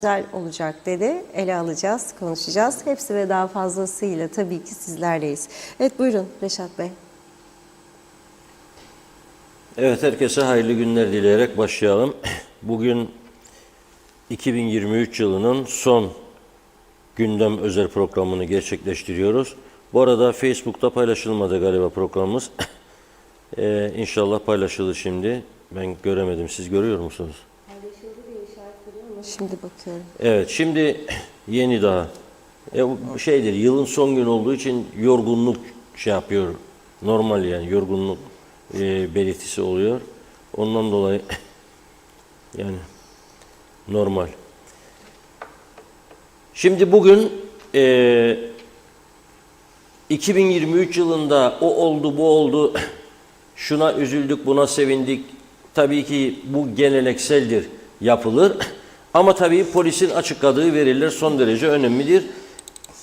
güzel olacak dedi. Ele alacağız, konuşacağız. Hepsi ve daha fazlasıyla tabii ki sizlerleyiz. Evet, buyurun Reşat Bey. Evet, herkese hayırlı günler dileyerek başlayalım. Bugün 2023 yılının son gündem özel programını gerçekleştiriyoruz. Bu arada Facebook'ta paylaşılmadı galiba programımız. İnşallah paylaşılır şimdi. Ben göremedim. Siz görüyor musunuz? Paylaşıldı diye işaret veriyor ama şimdi bakıyorum. Evet, şimdi yeni daha. Şeydir, yılın son günü olduğu için yorgunluk şey yapıyor. Normal yani yorgunluk belirtisi oluyor. Ondan dolayı yani normal. Şimdi bugün 2023 yılında o oldu, bu oldu, şuna üzüldük, buna sevindik. Tabii ki bu gelenekseldir, yapılır. Ama tabii polisin açıkladığı veriler son derece önemlidir.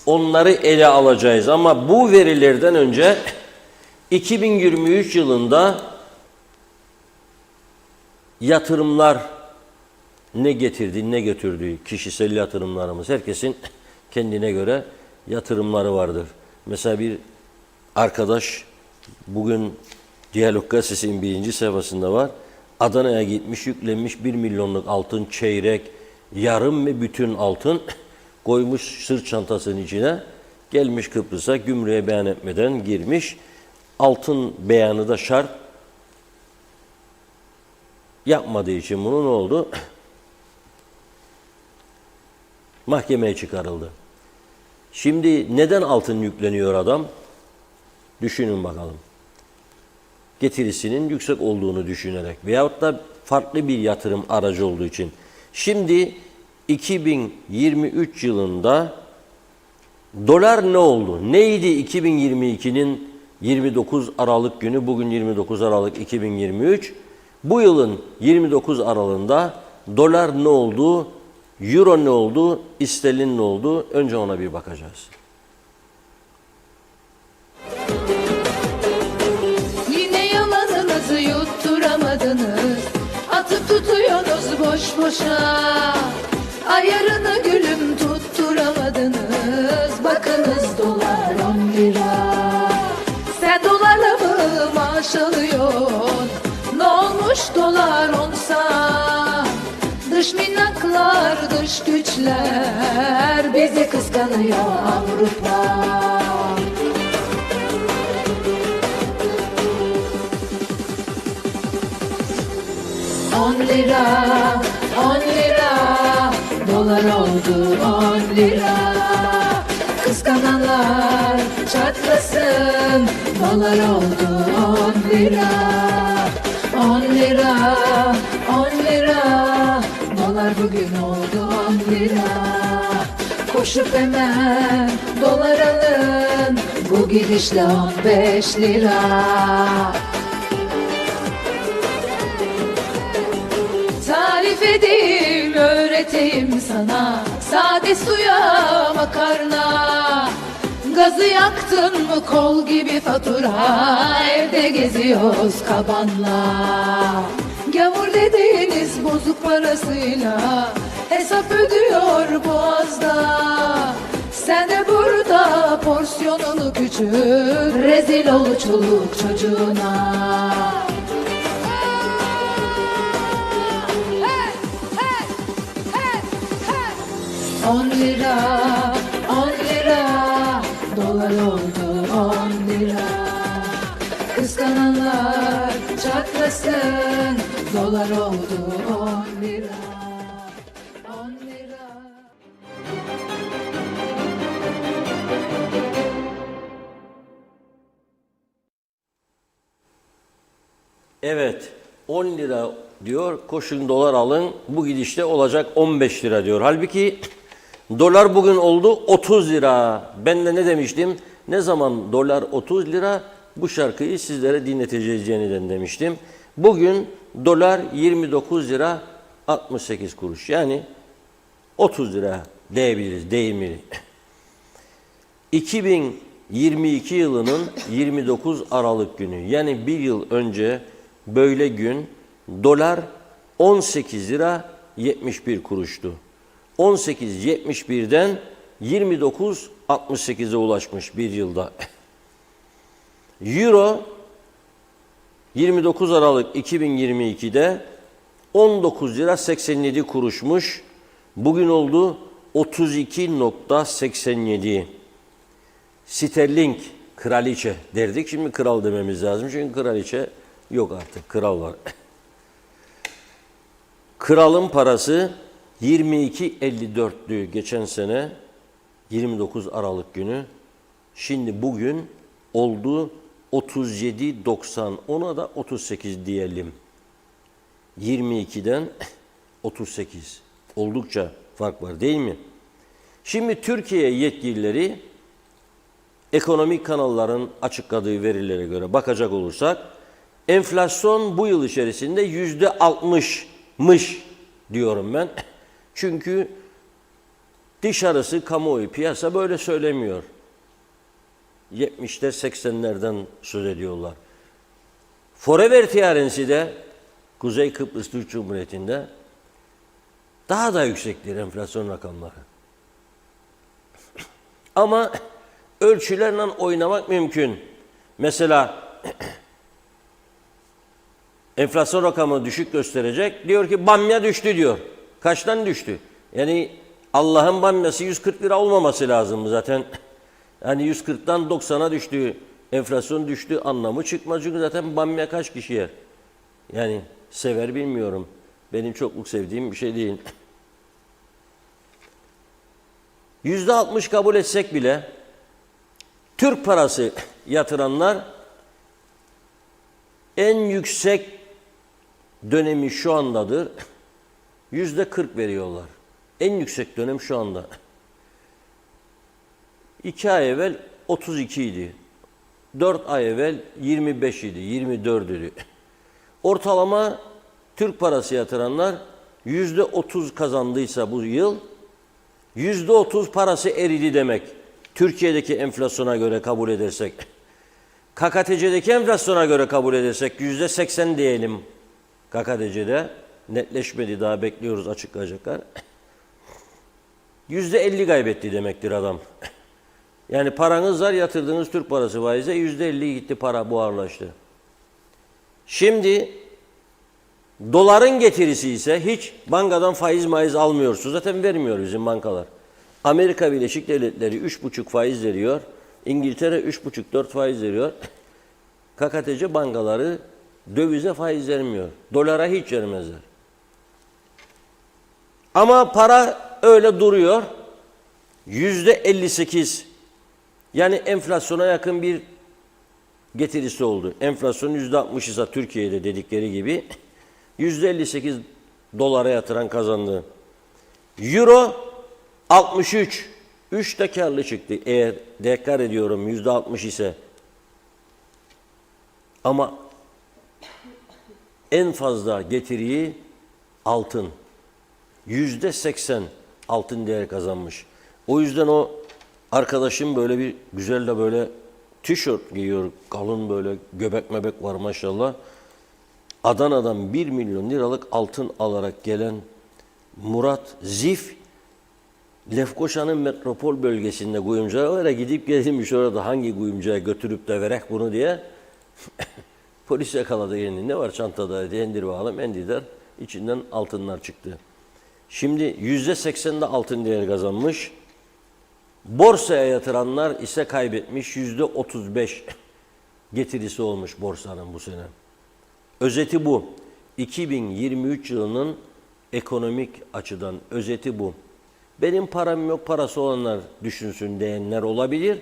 Onları ele alacağız. Ama bu verilerden önce 2023 yılında yatırımlar ne getirdi, ne götürdü? Kişisel yatırımlarımız. Herkesin kendine göre yatırımları vardır. Mesela bir arkadaş bugün Diyalog Gazetesi'nin 1. sayfasında var. Adana'ya gitmiş, yüklenmiş 1 milyonluk altın, çeyrek, yarım ve bütün altın koymuş sırt çantasının içine. Gelmiş Kıbrıs'a, gümrüğe beyan etmeden girmiş. Altın beyanı da şart yapmadığı için bunu ne oldu? Mahkemeye çıkarıldı. Şimdi neden altın yükleniyor adam? Düşünün bakalım. Getirisinin yüksek olduğunu düşünerek veyahut da farklı bir yatırım aracı olduğu için. Şimdi 2023 yılında dolar ne oldu? Neydi 2022'nin 29 Aralık günü? Bugün 29 Aralık 2023. Bu yılın 29 Aralık'ında dolar ne oldu? Euro ne oldu? İsterlin ne oldu? Önce ona bir bakacağız. Yine yalanınızı yutturamadınız, atıp tutuyorsunuz boş boşa. Ayarını gülüm tutturamadınız, bakınız dolar 10 lira. Sen dolarla mı maaş alıyorsun? Ne olmuş dolar onsa? Dış minnaklar, dış güçler bizi kıskanıyor Avrupa. 10 lira, 10 lira, dolar oldu 10 lira. Kıskananlar çatlasın, dolar oldu 10 lira. 10 lira, 10 lira, dolar bugün oldu 10 lira. Koşup hemen dolar alın, bu gidişle 15 lira. Tarif edeyim, öğreteyim sana, sade suya makarna. Gazı yaktın mı kol gibi fatura, evde geziyoruz kabanla. Gavur dediğiniz bozuk parasıyla hesap ödüyor boğazda. Sen de burada porsiyonunu küçült, rezil ol çoluk çocuğuna. 10 lira, 10 lira, dolar oldu 10 lira. Kıskananlar çatlasın, dolar oldu 10 lira. 10 lira. Evet, 10 lira diyor, koşun dolar alın, bu gidişte olacak 15 lira diyor. Halbuki dolar bugün oldu 30 lira. Ben de ne demiştim? Ne zaman dolar 30 lira bu şarkıyı sizlere dinleteceğiz yeniden demiştim. Bugün dolar 29 lira 68 kuruş. Yani 30 lira diyebiliriz, deyimli. 2022 yılının 29 Aralık günü, yani bir yıl önce böyle gün dolar 18 lira 71 kuruştu. 18.71'den 29.68'e ulaşmış bir yılda. Euro 29 Aralık 2022'de 19 lira 87 kuruşmuş. Bugün oldu 32.87. Sterling kraliçe derdik. Şimdi kral dememiz lazım. Çünkü kraliçe yok artık. Kral var. Kralın parası 22.54'lü geçen sene 29 Aralık günü. Şimdi bugün oldu 37.90. Ona da 38 diyelim. 22'den 38. Oldukça fark var değil mi? Şimdi Türkiye yetkilileri ekonomik kanalların açıkladığı verilere göre bakacak olursak enflasyon bu yıl içerisinde %60'mış diyorum ben. Çünkü dışarısı kamuoyu piyasa böyle söylemiyor. 70'ler 80'lerden söz ediyorlar. Forever tiyarensi de Kuzey Kıbrıs Türk Cumhuriyeti'nde daha da yüksektir enflasyon rakamları. Ama ölçülerle oynamak mümkün. Mesela enflasyon rakamı düşük gösterecek. Diyor ki bamya düştü diyor. Kaçtan düştü? Yani Allah'ın bamyası 140 lira olmaması lazım zaten. Yani 140'tan 90'a düştü. Enflasyon düştü anlamı çıkmaz. Çünkü zaten bamya kaç kişi yer? Yani sever bilmiyorum. Benim çokluk sevdiğim bir şey değil. %60 kabul etsek bile Türk parası yatıranlar en yüksek dönemi şu andadır. %40 veriyorlar. En yüksek dönem şu anda. 2 ay evvel 32 idi. 4 ay evvel 25 idi, 24 idi. Ortalama Türk parası yatıranlar %30 kazandıysa bu yıl, %30 parası eridi demek. Türkiye'deki enflasyona göre kabul edersek. KKTC'deki enflasyona göre kabul edersek %80 diyelim. KKTC'de netleşmedi, daha bekliyoruz, açıklayacaklar. %50 kaybetti demektir adam. Yani paranız var, yatırdığınız Türk parası faize %50 gitti, para buharlaştı. Şimdi doların getirisi ise hiç bankadan faiz almıyorsunuz. Zaten vermiyor bizim bankalar. Amerika Birleşik Devletleri 3,5 faiz veriyor. İngiltere 3,5-4 faiz veriyor. KKTC bankaları dövize faiz vermiyor. Dolara hiç vermezler. Ama para öyle duruyor. %58 yani enflasyona yakın bir getirisi oldu. Enflasyon %60 ise Türkiye'de dedikleri gibi %58 dolara yatıran kazandı. Euro 63. 3 de karlı çıktı. Eğer deklar ediyorum %60 ise. Ama en fazla getiriyi altın. %80 altın değer kazanmış. O yüzden o arkadaşım böyle bir güzel de böyle tişört giyiyor. Kalın böyle göbek mebek var maşallah. Adana'dan 1 milyon liralık altın alarak gelen Murat Zif, Lefkoşa'nın metropol bölgesinde kuyumculara gidip gelmiş, orada hangi kuyumcuya götürüp de verek bunu diye polis yakaladı elini. Ne var çantada diye, endir bakalım, endiler. İçinden altınlar çıktı. Şimdi %80'de altın değer kazanmış. Borsaya yatıranlar ise kaybetmiş. %35 getirisi olmuş borsanın bu sene. Özeti bu. 2023 yılının ekonomik açıdan özeti bu. Benim param yok, parası olanlar düşünsün diyenler olabilir.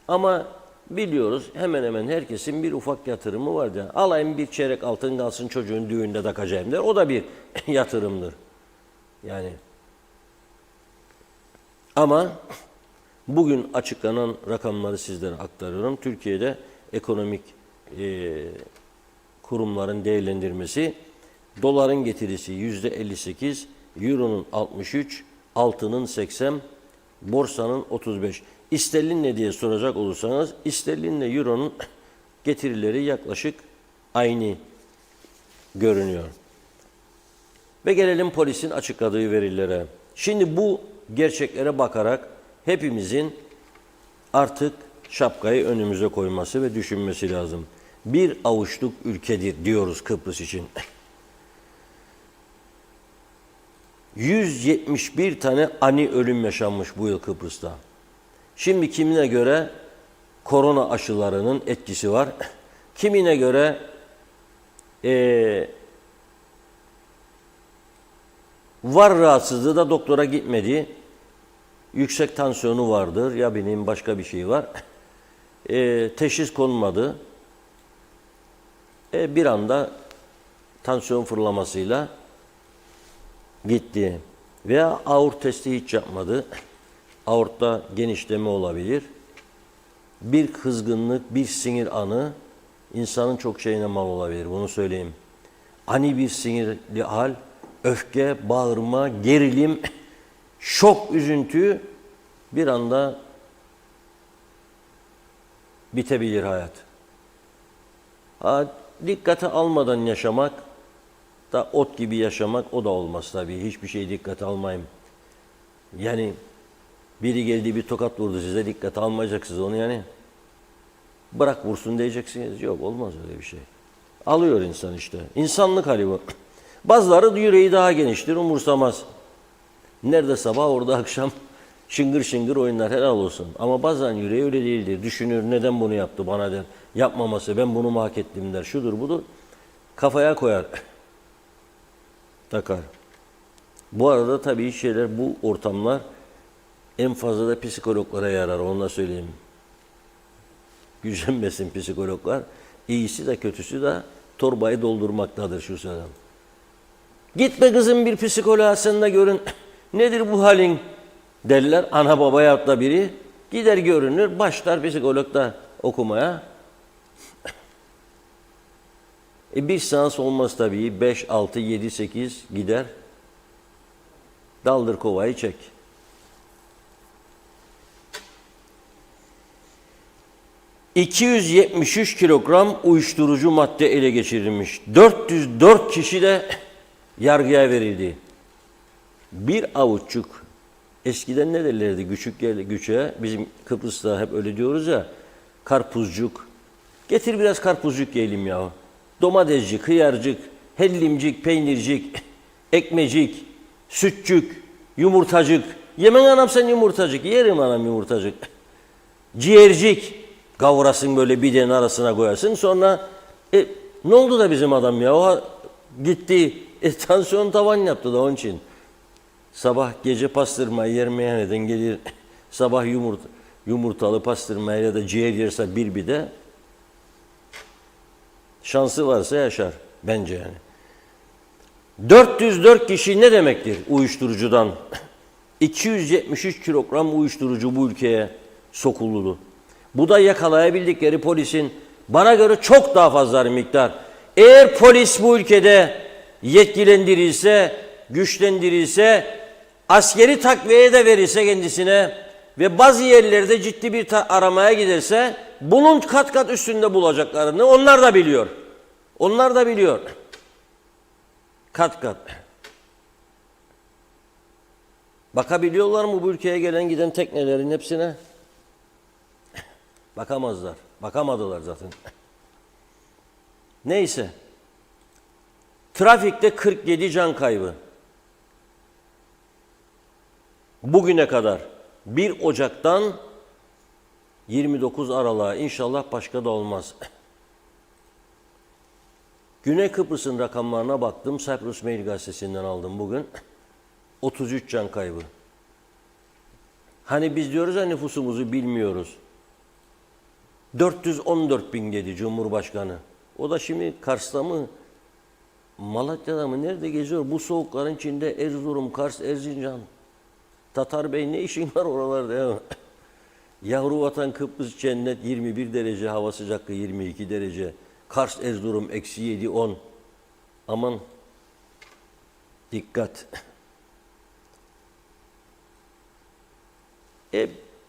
Ama biliyoruz hemen hemen herkesin bir ufak yatırımı var da. Alayım bir çeyrek altın kalsın çocuğun düğünde takacağım der. O da bir yatırımdır. Yani ama bugün açıklanan rakamları sizlere aktarıyorum. Türkiye'de ekonomik kurumların değerlendirmesi, doların getirisi %58, euronun 63, altının 80, borsanın 35. İsterlin ne diye soracak olursanız, isterlinle euronun getirileri yaklaşık aynı görünüyor. Ve gelelim polisin açıkladığı verilere. Şimdi bu gerçeklere bakarak hepimizin artık şapkayı önümüze koyması ve düşünmesi lazım. Bir avuçluk ülkedir diyoruz Kıbrıs için. 171 tane ani ölüm yaşanmış bu yıl Kıbrıs'ta. Şimdi kimine göre korona aşılarının etkisi var. Kimine göre var rahatsızlığı da doktora gitmedi. Yüksek tansiyonu vardır ya benim başka bir şey var. Teşhis konmadı. Bir anda tansiyon fırlamasıyla gitti. Veya aort testi hiç yapmadı. Aortta genişleme olabilir. Bir kızgınlık, bir sinir anı insanın çok şeyine mal olabilir. Bunu söyleyeyim. Ani bir sinirli hal, öfke, bağırma, gerilim, şok, üzüntü bir anda bitebilir hayat. Dikkate almadan yaşamak da ot gibi yaşamak o da olmaz tabii. Hiçbir şey dikkate almayayım. Yani biri geldi bir tokat vurdu size dikkate almayacaksınız onu yani. Bırak vursun diyeceksiniz. Yok olmaz öyle bir şey. Alıyor insan işte. İnsanlık hali bu. Bazıları yüreği daha geniştir umursamaz. Nerede sabah orada akşam şıngır şıngır oynar helal olsun. Ama bazen yüreği öyle değildir. Düşünür neden bunu yaptı bana der. Yapmaması ben bunu mu hak ettim der. Şudur budur. Kafaya koyar. Takar. Bu arada tabii şeyler bu ortamlar en fazla da psikologlara yarar onu da söyleyeyim. Gücenmesin psikologlar. İyisi de kötüsü de torbayı doldurmaktadır şu sıradan. Gitme kızım bir psikoloğa sen de görün. Nedir bu halin derler. Ana baba yahut da biri. Gider görünür başlar psikologda okumaya. Bir seans olmaz tabii. 5, 6, 7, 8 gider. Daldır kovayı çek. ...273 kilogram uyuşturucu madde ele geçirilmiş. 404 kişi de yargıya verildi. Bir avuççuk. Eskiden ne derlerdi güçe? Bizim Kıbrıs'ta hep öyle diyoruz ya. Karpuzcuk. Getir biraz karpuzcuk yiyelim ya. Domatescik, hıyarcık, hellimcik, peynircik, ekmecik, sütçük, yumurtacık. Yemen anam sen yumurtacık. Yerim anam yumurtacık. Ciğercik. Kavrasın böyle bidenin arasına koyarsın. Sonra ne oldu da bizim adam ya? O gitti. Tansiyon tavan yaptı da onun için. Sabah gece pastırmayı yer meyhaneden gelir. Sabah yumurtalı pastırmayı ya da ciğer yerse bir bide. Şansı varsa yaşar. Bence yani. 404 kişi ne demektir uyuşturucudan? 273 kilogram uyuşturucu bu ülkeye sokuldu. Bu da yakalayabildikleri polisin bana göre çok daha fazla miktar. Eğer polis bu ülkede yetkilendirilse, güçlendirilse, askeri takviye de verilse kendisine ve bazı yerlerde ciddi bir aramaya giderse bunun kat kat üstünde bulacaklarını onlar da biliyor. Onlar da biliyor. Kat kat. Bakabiliyorlar mı bu ülkeye gelen giden teknelerin hepsine? Bakamazlar. Bakamadılar zaten. Neyse. Trafikte 47 can kaybı. Bugüne kadar 1 Ocak'tan 29 Aralık'a inşallah başka da olmaz. Güney Kıbrıs'ın rakamlarına baktım. Cyprus Mail gazetesinden aldım bugün. 33 can kaybı. Hani biz diyoruz ya nüfusumuzu bilmiyoruz. 414 bin dedi Cumhurbaşkanı. O da şimdi Kars'ta mı, Malatya'da mı, nerede geziyor? Bu soğukların içinde Erzurum, Kars, Erzincan. Tatar Bey ne işin var oralarda ya? Yavru vatan Kıbrıs cennet 21 derece, hava sıcaklığı 22 derece. Kars, Erzurum eksi 7, 10. Aman dikkat.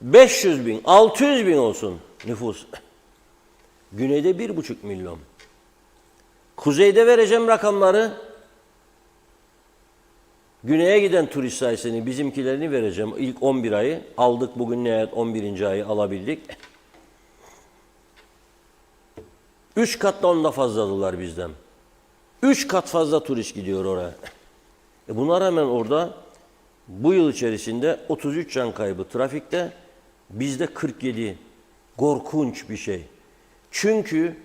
500 bin, 600 bin olsun nüfus. Güneyde 1,5 milyon. Kuzeyde vereceğim rakamları. Güney'e giden turist sayısını bizimkilerini vereceğim. İlk 11 ayı aldık. Bugün nihayet 11. ayı alabildik. 3 kat da onda fazladılar bizden. 3 kat fazla turist gidiyor oraya. Buna rağmen orada bu yıl içerisinde 33 can kaybı trafikte, bizde 47. Korkunç bir şey. Çünkü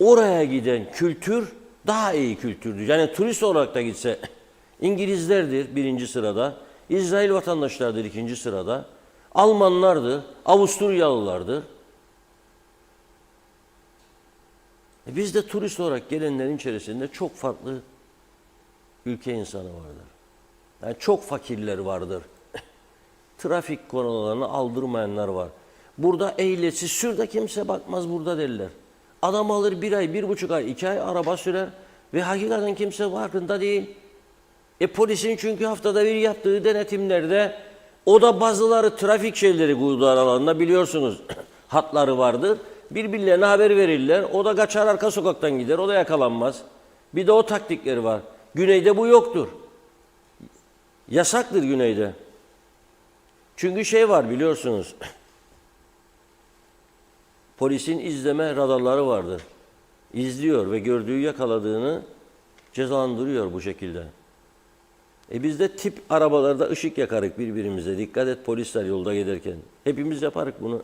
oraya giden kültür daha iyi kültürdür. Yani turist olarak da gitse İngilizlerdir birinci sırada, İsrail vatandaşlardır ikinci sırada, Almanlardır, Avusturyalılardır. Bizde turist olarak gelenlerin içerisinde çok farklı ülke insanı vardır. Yani çok fakirler vardır. Trafik konularını aldırmayanlar var. Burada ehliyetsiz, şurada kimse bakmaz burada derler. Adam alır 1 ay, 1,5 ay, 2 ay araba sürer ve hakikaten kimse farkında değil. Polisin çünkü haftada bir yaptığı denetimlerde, o da bazıları trafik şeyleri koydular alanında biliyorsunuz. Hatları vardır. Birbirlerine haber verirler. O da kaçar arka sokaktan gider. O da yakalanmaz. Bir de o taktikleri var. Güneyde bu yoktur. Yasaktır Güneyde. Çünkü şey var biliyorsunuz. Polisin izleme radarları vardır. İzliyor ve gördüğü yakaladığını cezalandırıyor bu şekilde. Biz de tip arabalarda ışık yakarık birbirimize. Dikkat et polisler yolda giderken. Hepimiz yaparık bunu.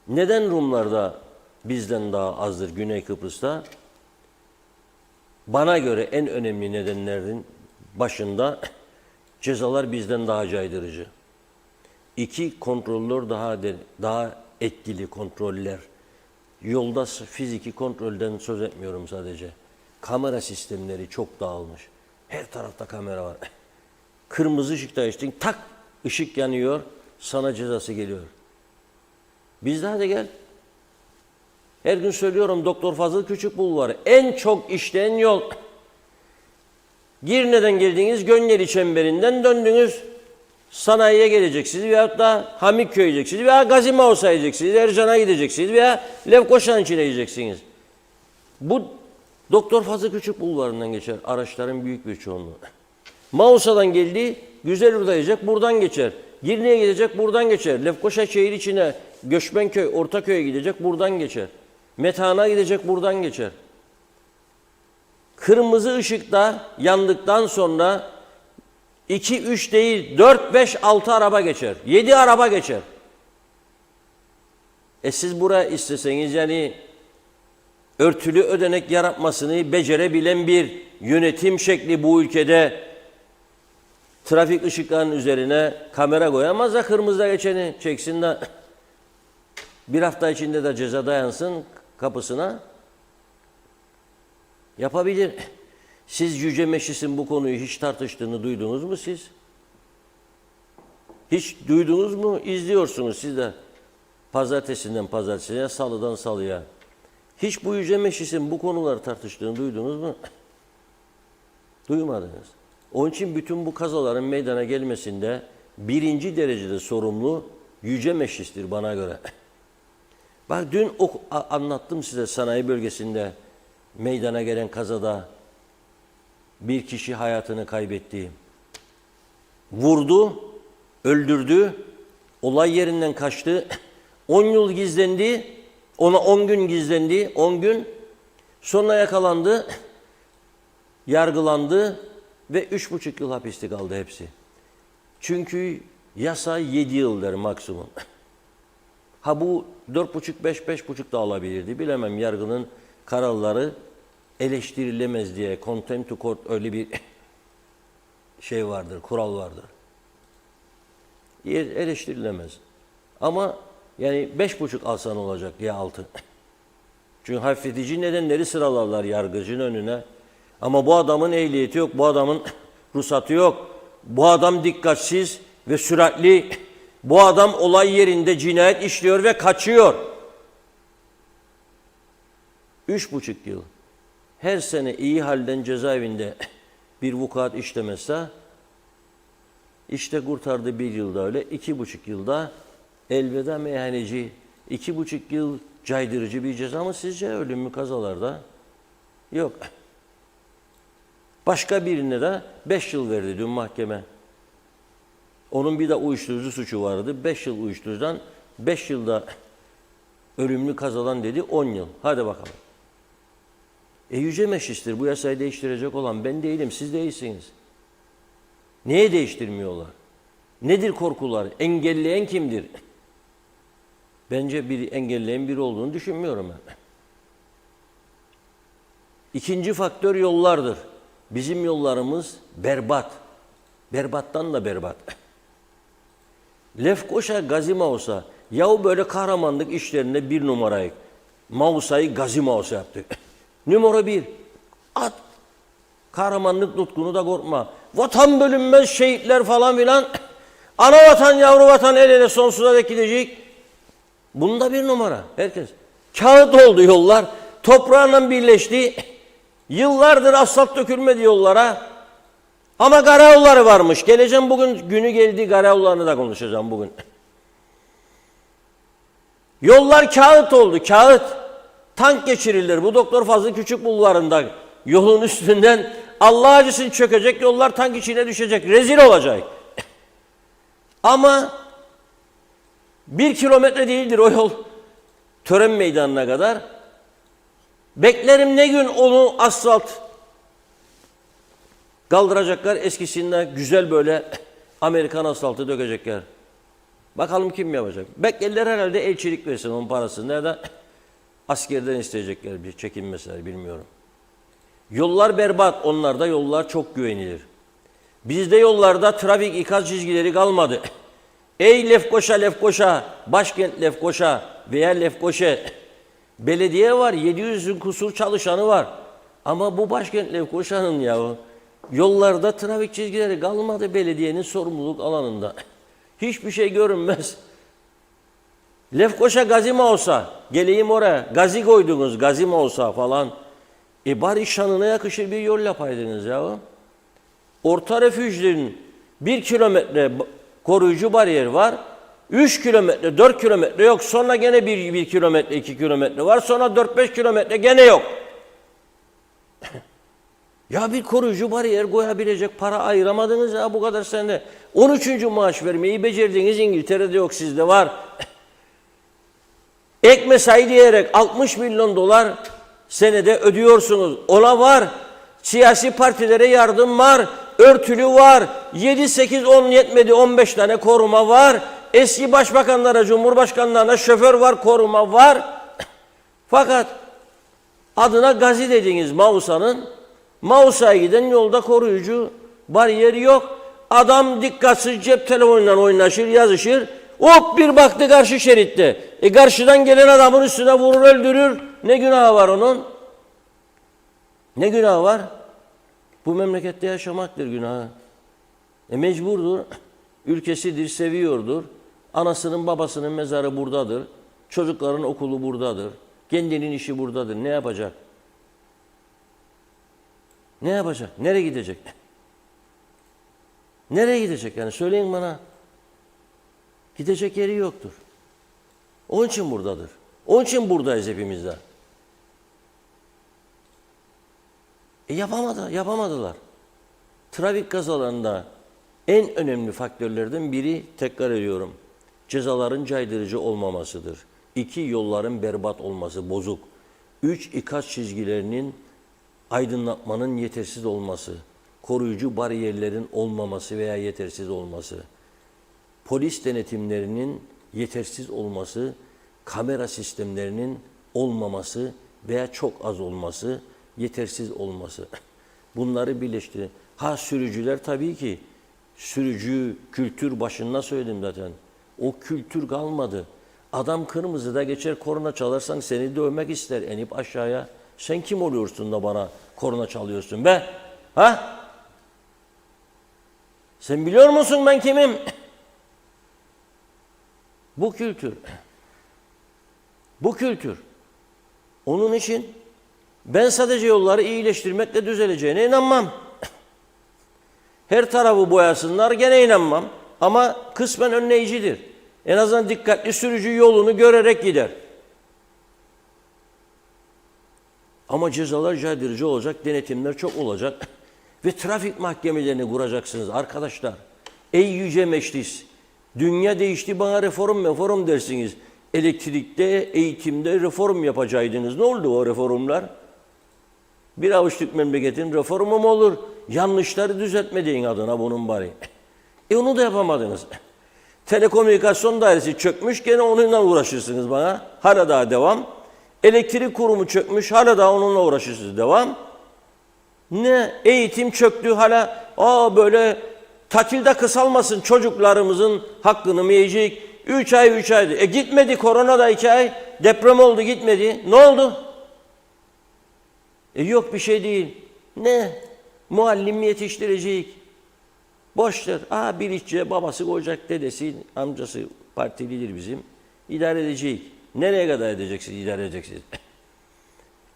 Neden Rumlarda bizden daha azdır Güney Kıbrıs'ta? Bana göre en önemli nedenlerin başında cezalar bizden daha caydırıcı. 2, kontroller daha etkili kontroller. Yolda fiziki kontrolden söz etmiyorum sadece. Kamera sistemleri çok dağılmış. Her tarafta kamera var. Kırmızı ışıkta geçtin, tak ışık yanıyor, sana cezası geliyor. Bizde hadi gel. Her gün söylüyorum Doktor Fazıl Küçükbulvarı. En çok işleyen yol. Girne'den geldiniz, Gönyeli çemberinden döndünüz. Sanayiye geleceksiniz veyahut da Hamikköy'e gideceksiniz veya Gazi Mausa gideceksiniz, Ercan'a gideceksiniz veya Lefkoşa'nın içine gideceksiniz. Bu Doktor Fazıl Küçükbulvarı'ndan geçer araçların büyük bir çoğunluğu. Mausa'dan geldi, Güzelur'da gidecek, buradan geçer. Girne'ye gidecek, buradan geçer. Lefkoşa şehir içine, Göçmenköy, Ortaköy'e gidecek, buradan geçer. Metan'a gidecek, buradan geçer. Kırmızı ışıkta yandıktan sonra 2, 3 değil, 4, 5, 6 araba geçer. 7 araba geçer. Siz buraya isteseniz yani örtülü ödenek yaratmasını becerebilen bir yönetim şekli bu ülkede trafik ışıklarının üzerine kamera koyamaz da kırmızıda geçeni çeksin de bir hafta içinde de ceza dayansın kapısına. Yapabilir. Siz Yüce Meclis'in bu konuyu hiç tartıştığını duydunuz mu siz? Hiç duydunuz mu? İzliyorsunuz siz de. Pazartesinden pazartesiye, salıdan salıya. Hiç bu Yüce Meclis'in bu konuları tartıştığını duydunuz mu? Duymadınız. Onun için bütün bu kazaların meydana gelmesinde birinci derecede sorumlu Yüce Meclis'tir bana göre. Bak dün anlattım size sanayi bölgesinde meydana gelen kazada bir kişi hayatını kaybetti. Vurdu, öldürdü, olay yerinden kaçtı. 10 yıl gizlendi, ona 10 gün gizlendi, 10 gün. Sonra yakalandı, yargılandı ve 3,5 yıl hapiste kaldı hepsi. Çünkü yasa 7 yıldır maksimum. Ha bu 4,5, 5,5 da alabilirdi. Bilemem yargının kararları eleştirilemez diye contempt of court öyle bir şey vardır, kural vardır. Eleştirilemez. Ama yani 5,5 alsan olacak diye 6. Çünkü hafifletici nedenleri sıralarlar yargıcın önüne. Ama bu adamın ehliyeti yok, bu adamın ruhsatı yok. Bu adam dikkatsiz ve süratli. Bu adam olay yerinde cinayet işliyor ve kaçıyor. 3,5 yıl. Her sene iyi halden cezaevinde bir vukuat işlemezse işte kurtardı 1 yılda öyle. 2,5 yılda elveda meyhaneci. 2,5 yıl caydırıcı bir ceza mı sizce ölümlü kazalarda? Yok. Başka birine de 5 yıl verdi dün mahkeme. Onun bir de uyuşturucu suçu vardı. 5 yıl uyuşturucudan 5 yılda ölümlü kazadan dedi 10 yıl. Hadi bakalım. Yüce Meclis'tir bu yasayı değiştirecek olan ben değilim, siz değilsiniz. Niye değiştirmiyorlar? Nedir korkular? Engelleyen kimdir? Bence bir engelleyen biri olduğunu düşünmüyorum ben. İkinci faktör yollardır. Bizim yollarımız berbat. Berbattan da berbat. Lefkoşa Gazi Mausa. Yahu böyle kahramanlık işlerinde bir numarayı. Mausa'yı Gazi Mausa yaptı. Numara 1. At. Kahramanlık nutkunu da korkma. Vatan bölünmez şehitler falan filan. Ana vatan yavru vatan el ele sonsuza dek gidecek. Bunda bir numara. Herkes. Kağıt oldu yollar. Toprağla birleşti. Yıllardır asfalt dökülmedi yollara. Ama karayolları varmış. Geleceğim bugün, günü geldi, karayollarını da konuşacağım bugün. Yollar kağıt oldu, kağıt. Tank geçirilir. Bu Doktor Fazıl Küçük bulvarında yolun üstünden Allah acısın çökecek, yollar tank içine düşecek, rezil olacak. Ama 1 kilometre değildir o yol. Tören meydanına kadar. Beklerim ne gün onu asfalt kaldıracaklar, eskisinde güzel böyle Amerikan asfaltı dökecekler. Bakalım kim yapacak? Beklerler herhalde elçilik versin onun parasını. Nereden? Askerden isteyecekler, bir çekinmeseler bilmiyorum. Yollar berbat, onlarda yollar çok güvenilir. Bizde yollarda trafik ikaz çizgileri kalmadı. Ey Lefkoşa, Lefkoşa, başkent Lefkoşa veya Lefkoşa. Belediye var, 700'ün kusur çalışanı var. Ama bu başkent Lefkoşa'nın yahu yollarda trafik çizgileri kalmadı belediyenin sorumluluk alanında. Hiçbir şey görünmez. Lefkoşa Gazi Mausa, geleyim oraya. Gazi koydunuz, Gazi Mausa falan. Bari şanına yakışır bir yol yapaydınız ya. Orta refüjlerin 1 kilometre koruyucu bariyer var. 3 kilometre, 4 kilometre yok. Sonra gene 1 kilometre, 2 kilometre var. Sonra 4-5 kilometre gene yok. Ya bir koruyucu bariyer koyabilecek para ayıramadınız ya bu kadar sene. 13. maaş vermeyi becerdiniz, İngiltere'de yok, sizde var. Ek mesai diyerek 60 milyon dolar senede ödüyorsunuz. Ona var. Siyasi partilere yardım var. Örtülü var. 7, 8, 10 yetmedi 15 tane koruma var. Eski başbakanlara, cumhurbaşkanlarına şoför var, koruma var. Fakat adına Gazi dediğiniz Mausa'nın, Mausa'ya giden yolda koruyucu bariyeri yok. Adam dikkatsiz cep telefonundan oynaşır, yazışır. Hop bir baktı karşı şeritte. Karşıdan gelen adamın üstüne vurur, öldürür. Ne günahı var onun? Ne günahı var? Bu memlekette yaşamaktır günahı. Mecburdur. Ülkesidir, seviyordur. Anasının babasının mezarı buradadır. Çocukların okulu buradadır. Kendinin işi buradadır. Ne yapacak? Ne yapacak? Nereye gidecek? Nereye gidecek yani? Söyleyin bana. Gidecek yeri yoktur. Onun için buradadır. Onun için buradayız hepimiz de. Yapamadılar. Trafik kazalarında en önemli faktörlerden biri, tekrar ediyorum, cezaların caydırıcı olmamasıdır. 2, yolların berbat olması, bozuk. 3, ikaz çizgilerinin, aydınlatmanın yetersiz olması, koruyucu bariyerlerin olmaması veya yetersiz olması, polis denetimlerinin yetersiz olması, kamera sistemlerinin olmaması veya çok az olması, yetersiz olması. Bunları birleştirin. Sürücüler tabii ki, sürücü kültür başında söyledim zaten. O kültür kalmadı. Adam kırmızıda geçer, korna çalarsan seni dövmek ister enip aşağıya. Sen kim oluyorsun da bana korna çalıyorsun be? Ha? Sen biliyor musun ben kimim? Bu kültür. Bu kültür. Onun için ben sadece yolları iyileştirmekle düzeleceğine inanmam. Her tarafı boyasınlar gene inanmam. Ama kısmen önleyicidir. En azından dikkatli sürücü yolunu görerek gider. Ama cezalar caydırıcı olacak, denetimler çok olacak. Ve trafik mahkemelerini kuracaksınız arkadaşlar. Ey yüce meclis, dünya değişti bana reform dersiniz. Elektrikte, eğitimde reform yapacaktınız. Ne oldu o reformlar? Bir avuçluk memleketin reformu mu olur? Yanlışları düzeltmediğin adına bunun bari. Onu da yapamadınız. Telekomünikasyon dairesi çökmüş, gene onunla uğraşırsınız bana. Hala daha devam. Elektrik kurumu çökmüş, hala daha onunla uğraşırsınız. Devam. Ne? Eğitim çöktü hala. Böyle tatilde kısalmasın, çocuklarımızın hakkını mı yiyecek? 3 aydı. Gitmedi, korona da 2 ay. Deprem oldu, gitmedi. Ne oldu? Yok bir şey değil. Ne? Muallim mi yetiştirecek? Boştur. Bir işçiye babası koyacak, dedesi, amcası partilidir bizim. İdare edecek. Nereye kadar edeceksiniz, idare edeceksiniz?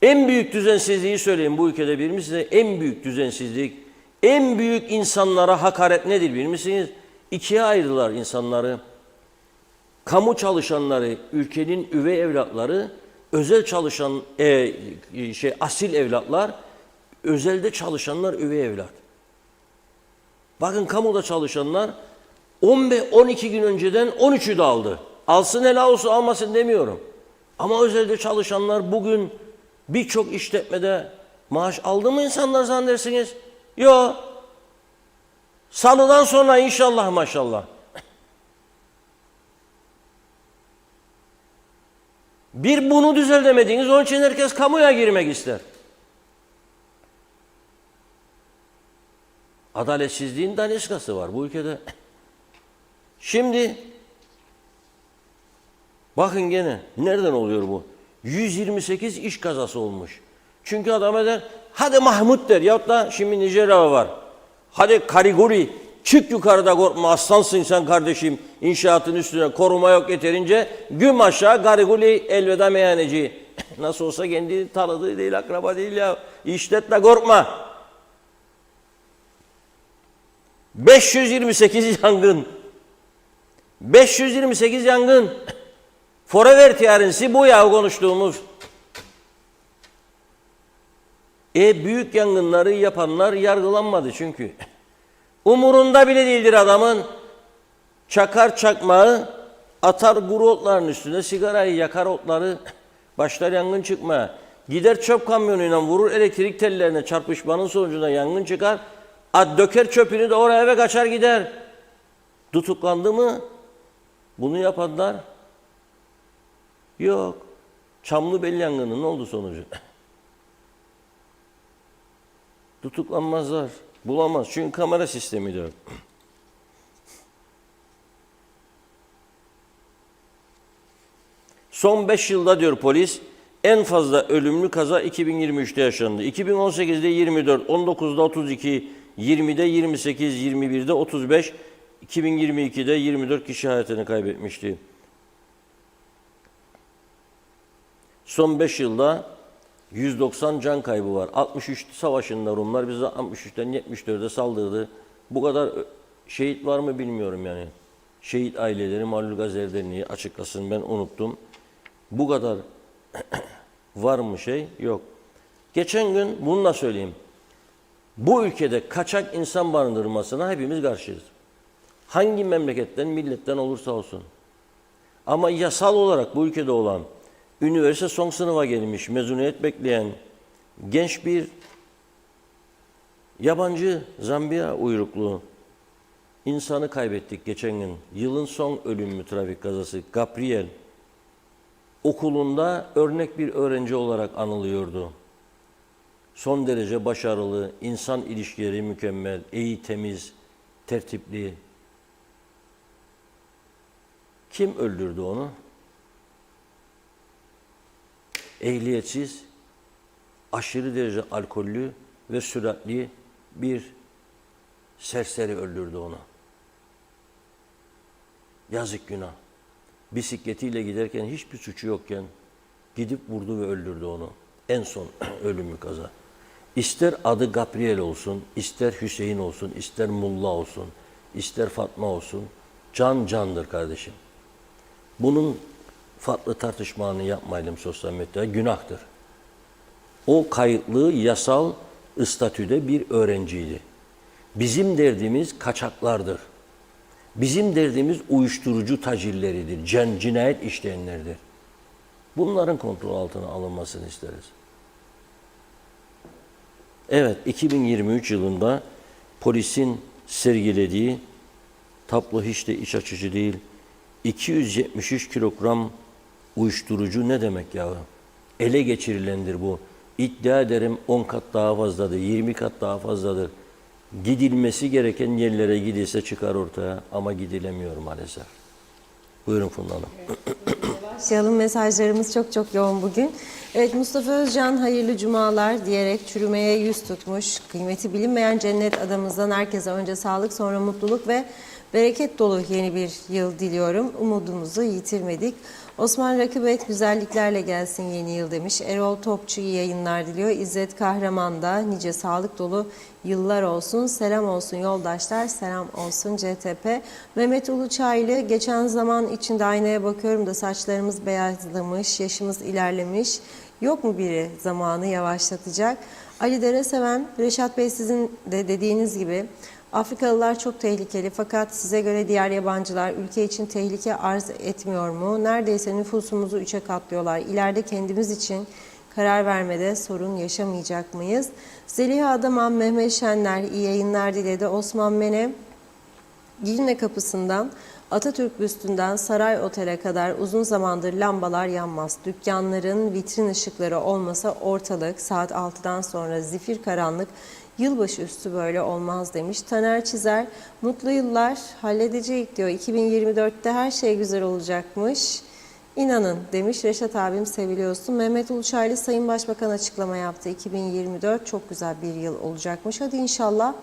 En büyük düzensizliği söyleyeyim bu ülkede bilir misiniz? En büyük düzensizlik, en büyük insanlara hakaret nedir bilir misiniz? İkiye ayırdılar insanları. Kamu çalışanları, ülkenin üvey evlatları, özel çalışan asil evlatlar, özelde çalışanlar üvey evlat. Bakın kamuda çalışanlar 12 gün önceden 13'ü de aldı. Alsın helal olsun, almasın demiyorum. Ama özelde çalışanlar bugün birçok işletmede maaş aldı mı insanlar zannedersiniz? Yok. Salıdan sonra inşallah maşallah. Bir bunu düzeltemediğiniz, onun için herkes kamuya girmek ister. Adaletsizliğin daniskası var bu ülkede. Şimdi bakın gene nereden oluyor bu? 128 iş kazası olmuş. Çünkü adam der, hadi Mahmut der, yahut da şimdi Nijerya var. Hadi Kariguri, çık yukarıda, korkma, aslansın sen kardeşim, inşaatın üstüne koruma yok yeterince. Güm aşağı Kariguri, elveda meyhaneci. Nasıl olsa kendi tanıdığı değil, akraba değil ya. İşletme, korkma. 528 yangın. 528 yangın. Forever tiyarinsi bu ya konuştuğumuz. Büyük yangınları yapanlar yargılanmadı çünkü. Umurunda bile değildir adamın. Çakar çakmağı, atar kuru otların üstüne, sigarayı yakar otları, başlar yangın çıkmaya. Gider çöp kamyonuyla vurur, elektrik tellerine çarpışmanın sonucunda yangın çıkar. Döker çöpünü de oraya ve kaçar gider. Tutuklandı mı? Bunu yapanlar yok. Çamlıbel yangını ne oldu sonucu? Tutuklanmazlar. Bulamaz. Çünkü kamera sistemi de yok. Son 5 yılda diyor polis, en fazla ölümlü kaza 2023'te yaşandı. 2018'de 24, 19'da 32, 20'de 28, 21'de 35, 2022'de 24 kişi hayatını kaybetmişti. Son 5 yılda 190 can kaybı var. 63 savaşında Rumlar bize 63'ten 74'e saldırdı. Bu kadar şehit var mı bilmiyorum yani. Şehit aileleri Malul Gazer Derneği açıklasın, ben unuttum. Bu kadar var mı şey? Yok. Geçen gün bunu da söyleyeyim. Bu ülkede kaçak insan barındırmasına hepimiz karşıyız. Hangi memleketten, milletten olursa olsun. Ama yasal olarak bu ülkede olan, üniversite son sınıfa gelmiş, mezuniyet bekleyen genç bir yabancı Zambiya uyruklu insanı kaybettik geçen gün. Yılın son ölümlü trafik kazası Gabriel. Okulunda örnek bir öğrenci olarak anılıyordu. Son derece başarılı, insan ilişkileri mükemmel, iyi, temiz, tertipli. Kim öldürdü onu? Ehliyetsiz, aşırı derece alkollü ve süratli bir serseri öldürdü onu. Yazık, günah. Bisikletiyle giderken hiçbir suçu yokken gidip vurdu ve öldürdü onu. En son ölümlü kaza. İster adı Gabriel olsun, ister Hüseyin olsun, ister Mulla olsun, ister Fatma olsun, can candır kardeşim. Bunun farklı tartışmalarını yapmayalım sosyal medyada, günahtır. O kayıtlı yasal statüde bir öğrenciydi. Bizim derdimiz kaçaklardır. Bizim derdimiz uyuşturucu tacirleridir, cinayet işleyenlerdir. Bunların kontrol altına alınmasını isteriz. Evet, 2023 yılında polisin sergilediği tablo hiç de iç açıcı değil. 273 kilogram uyuşturucu ne demek ya? Ele geçirilendir bu. İddia ederim 10 kat daha fazladır, 20 kat daha fazladır. Gidilmesi gereken yerlere gidilse çıkar ortaya ama gidilemiyor maalesef. Buyurun Funda Hanım. Başlayalım. Mesajlarımız çok çok yoğun bugün. Evet, Mustafa Özcan hayırlı cumalar diyerek çürümeye yüz tutmuş. Kıymeti bilinmeyen cennet adamımızdan herkese önce sağlık, sonra mutluluk ve bereket dolu yeni bir yıl diliyorum. Umudumuzu yitirmedik. Osman Rakibet güzelliklerle gelsin yeni yıl demiş. Erol Topçu iyi yayınlar diliyor. İzzet Kahraman da nice sağlık dolu yıllar olsun. Selam olsun yoldaşlar, selam olsun CTP. Mehmet Uluçaylı, geçen zaman içinde aynaya bakıyorum da saçlarımız beyazlamış, yaşımız ilerlemiş. Yok mu biri zamanı yavaşlatacak? Ali Dereseven, Reşat Bey sizin de dediğiniz gibi Afrikalılar çok tehlikeli fakat size göre diğer yabancılar ülke için tehlike arz etmiyor mu? Neredeyse nüfusumuzu 3'e katlıyorlar. İleride kendimiz için karar vermede sorun yaşamayacak mıyız? Zeliha Adaman, Mehmet Şenler iyi yayınlar diledi. Osman Mene, Girne kapısından Atatürk büstünden Saray Otel'e kadar uzun zamandır lambalar yanmaz. Dükkanların vitrin ışıkları olmasa ortalık saat 6'dan sonra zifir karanlık. Yılbaşı üstü böyle olmaz demiş. Taner Çizer, mutlu yıllar halledeceğiz diyor. 2024'te her şey güzel olacakmış. İnanın demiş. Reşat abim seviliyorsun. Mehmet Uluçaylı, Sayın Başbakan açıklama yaptı. 2024 çok güzel bir yıl olacakmış. Hadi inşallah.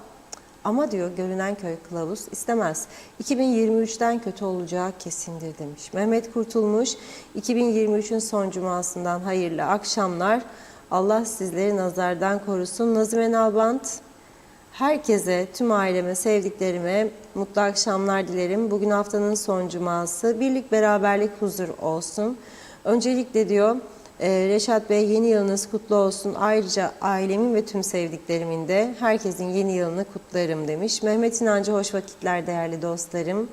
Ama diyor görünen köy kılavuz istemez. 2023'ten kötü olacağı kesindir demiş. Mehmet Kurtulmuş, 2023'ün son cumasından hayırlı akşamlar. Allah sizleri nazardan korusun. Nazime Nalbant, herkese, tüm aileme, sevdiklerime mutlu akşamlar dilerim. Bugün haftanın son cuması. Birlik, beraberlik, huzur olsun. Öncelikle diyor Reşat Bey, yeni yılınız kutlu olsun. Ayrıca ailemin ve tüm sevdiklerimin de herkesin yeni yılını kutlarım demiş. Mehmet İnancı, hoş vakitler değerli dostlarım.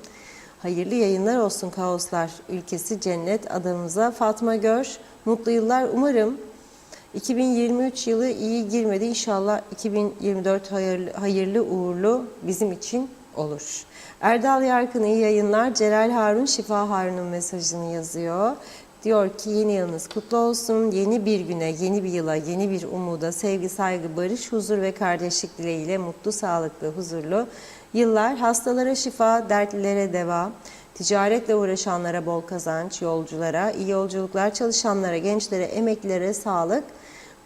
Hayırlı yayınlar olsun kaoslar ülkesi cennet adamımıza. Fatma Gör, mutlu yıllar umarım. 2023 yılı iyi girmedi. İnşallah 2024 hayırlı uğurlu bizim için olur. Erdal Yarkın iyi yayınlar. Celal Harun, Şifa Harun'un mesajını yazıyor. Diyor ki yeni yılınız kutlu olsun. Yeni bir güne, yeni bir yıla, yeni bir umuda sevgi, saygı, barış, huzur ve kardeşlik dileğiyle mutlu, sağlıklı, huzurlu yıllar. Hastalara şifa, dertlilere deva, ticaretle uğraşanlara bol kazanç, yolculara iyi yolculuklar, çalışanlara, gençlere, emeklilere sağlık,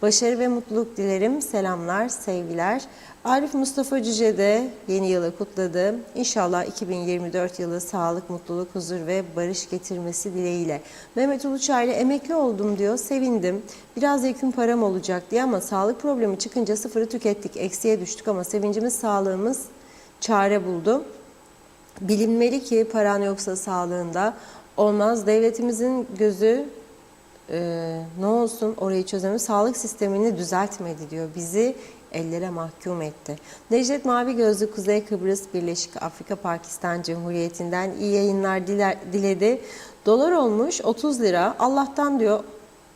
başarı ve mutluluk dilerim. Selamlar, sevgiler. Arif Mustafa Cüce de yeni yılı kutladı. İnşallah 2024 yılı sağlık, mutluluk, huzur ve barış getirmesi dileğiyle. Mehmet Uluçaylı, emekli oldum diyor. Sevindim. Biraz yakın param olacak diye ama sağlık problemi çıkınca sıfırı tükettik. Eksiye düştük ama sevincimiz, sağlığımız çare buldu. Bilinmeli ki paran yoksa sağlığında olmaz. Devletimizin gözü ne olsun orayı çözemez. Sağlık sistemini düzeltmedi diyor. Bizi ellere mahkum etti. Necdet Mavi Gözlü, Kuzey Kıbrıs Birleşik Afrika Pakistan Cumhuriyeti'nden iyi yayınlar diledi. Dolar olmuş 30 lira. Allah'tan diyor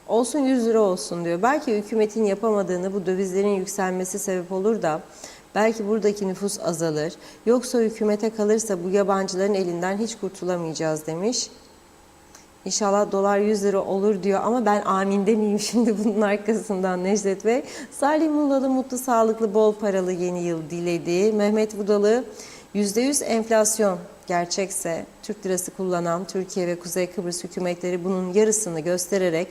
olsun 100 lira olsun diyor. Belki hükümetin yapamadığını bu dövizlerin yükselmesi sebep olur da belki buradaki nüfus azalır. Yoksa hükümete kalırsa bu yabancıların elinden hiç kurtulamayacağız demiş. İnşallah dolar 100 lira olur diyor ama ben amin demeyeyim şimdi bunun arkasından Necdet Bey. Salih Mullalı mutlu, sağlıklı, bol paralı yeni yıl diledi. Mehmet Vudalı, %100 enflasyon gerçekse Türk lirası kullanan Türkiye ve Kuzey Kıbrıs hükümetleri bunun yarısını göstererek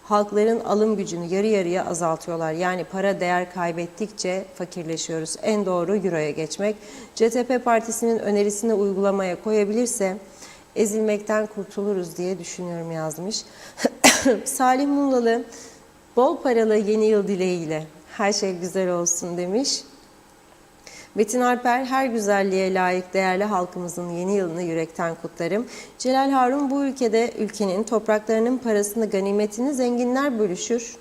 halkların alım gücünü yarı yarıya azaltıyorlar. Yani para değer kaybettikçe fakirleşiyoruz. En doğru Euro'ya geçmek. CTP Partisi'nin önerisini uygulamaya koyabilirse ezilmekten kurtuluruz diye düşünüyorum yazmış. Salih Mullalı, bol paralı yeni yıl dileğiyle her şey güzel olsun demiş. Metin Alper, her güzelliğe layık değerli halkımızın yeni yılını yürekten kutlarım. Celal Harun, bu ülkede ülkenin topraklarının parasını, ganimetini zenginler bölüşür.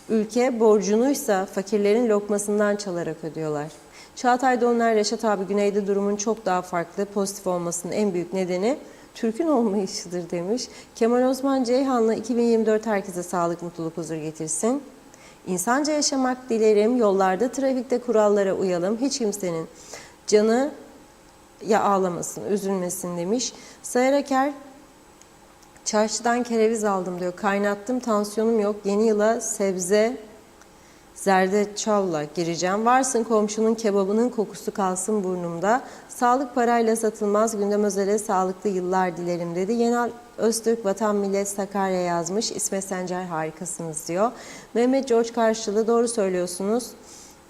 ülke borcunuysa fakirlerin lokmasından çalarak ödüyorlar. Çağatay Donlar, Reşat abi güneyde durumun çok daha farklı, pozitif olmasının en büyük nedeni Türk'ün olmayışıdır demiş. Kemal Osman Ceyhanlı 2024 herkese sağlık, mutluluk, huzur getirsin. İnsanca yaşamak dilerim, yollarda, trafikte kurallara uyalım. Hiç kimsenin canı ya ağlamasın, üzülmesin demiş. Sayar Aker, çarşıdan kereviz aldım diyor. Kaynattım, tansiyonum yok. Yeni yıla sebze, zerdeçalla gireceğim. Varsın komşunun kebabının kokusu kalsın burnumda. Sağlık parayla satılmaz. Gündem Özel'e sağlıklı yıllar dilerim dedi. Yenal Öztürk, Vatan Millet Sakarya yazmış. İsmet Sencer harikasınız diyor. Mehmet George karşılığı doğru söylüyorsunuz.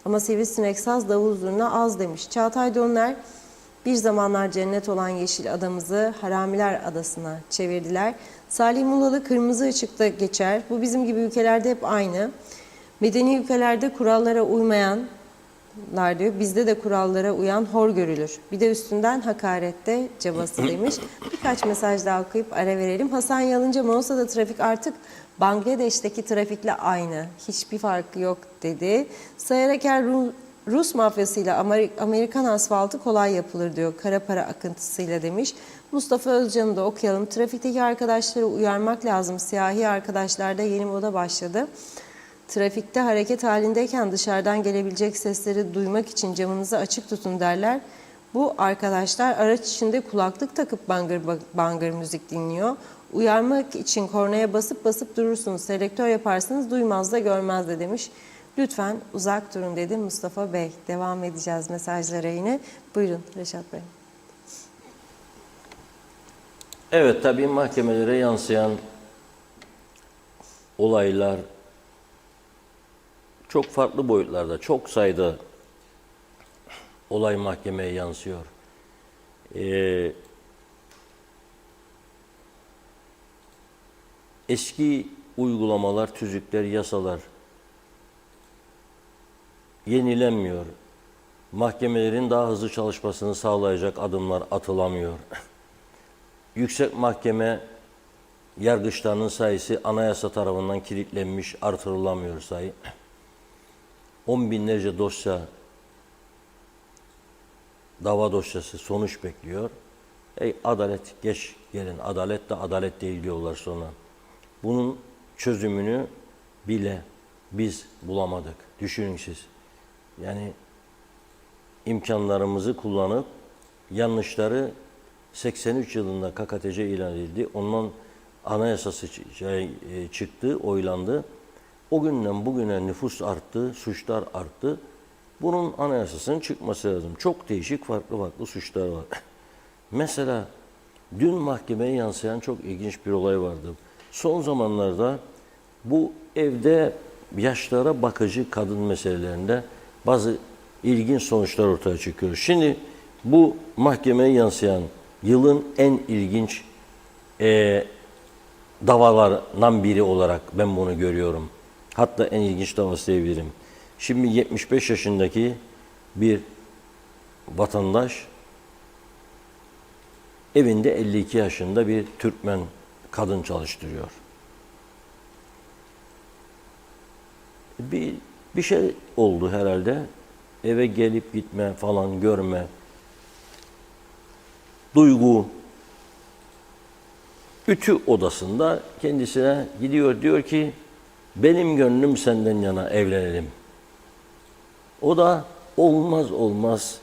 Ama sivrisinek saz davul zurna az demiş. Çağatay Donlar, bir zamanlar cennet olan yeşil adamızı haramiler adasına çevirdiler. Salih Mulalı kırmızı ışıkta geçer. Bu bizim gibi ülkelerde hep aynı. Medeni ülkelerde kurallara uymayanlar diyor. Bizde de kurallara uyan hor görülür. Bir de üstünden hakarette cabası demiş. Birkaç mesaj daha okuyup ara verelim. Hasan Yalınca, Mosa'da trafik artık Bangladeş'teki trafikle aynı. Hiçbir farkı yok dedi. Sayar Aker, Rus mafyasıyla Amerikan asfaltı kolay yapılır diyor. Kara para akıntısıyla demiş. Mustafa Özcan'ı da okuyalım. Trafikteki arkadaşları uyarmak lazım. Siyahi arkadaşlarda yeni moda başladı. Trafikte hareket halindeyken dışarıdan gelebilecek sesleri duymak için camınızı açık tutun derler. Bu arkadaşlar araç içinde kulaklık takıp bangır bangır müzik dinliyor. Uyarmak için kornaya basıp basıp durursunuz. Selektör yaparsınız, duymaz da görmez de demiş. Lütfen uzak durun dedi Mustafa Bey. Devam edeceğiz mesajlara yine. Buyurun Reşat Bey. Evet, tabii mahkemelere yansıyan olaylar çok farklı boyutlarda, çok sayıda olay mahkemeye yansıyor. Eski uygulamalar, tüzükler, yasalar yenilenmiyor. Mahkemelerin daha hızlı çalışmasını sağlayacak adımlar atılamıyor. Yüksek Mahkeme yargıçlarının sayısı anayasa tarafından kilitlenmiş, artırılamıyor sayı. 10 binlerce dosya, dava dosyası sonuç bekliyor. Adalet geç gelin, adalet de adalet değil diyorlar sonra. Bunun çözümünü bile biz bulamadık. Düşünün siz. Yani imkanlarımızı kullanıp yanlışları 83 yılında KKTC ilan edildi. Ondan anayasası çıktı, oylandı. O günden bugüne nüfus arttı, suçlar arttı. Bunun anayasasının çıkması lazım. Çok değişik, farklı suçlar var. Mesela dün mahkemeye yansıyan çok ilginç bir olay vardı. Son zamanlarda bu evde yaşlara bakıcı kadın meselelerinde bazı ilginç sonuçlar ortaya çıkıyor. Şimdi bu mahkemeye yansıyan yılın en ilginç davalarından biri olarak ben bunu görüyorum. Hatta en ilginç davası diyebilirim. Şimdi 75 yaşındaki bir vatandaş evinde 52 yaşında bir Türkmen kadın çalıştırıyor. Bir şey oldu herhalde. Eve gelip gitme falan, görme, duygu. Ütü odasında kendisine gidiyor, diyor ki benim gönlüm senden yana, evlenelim. O da olmaz,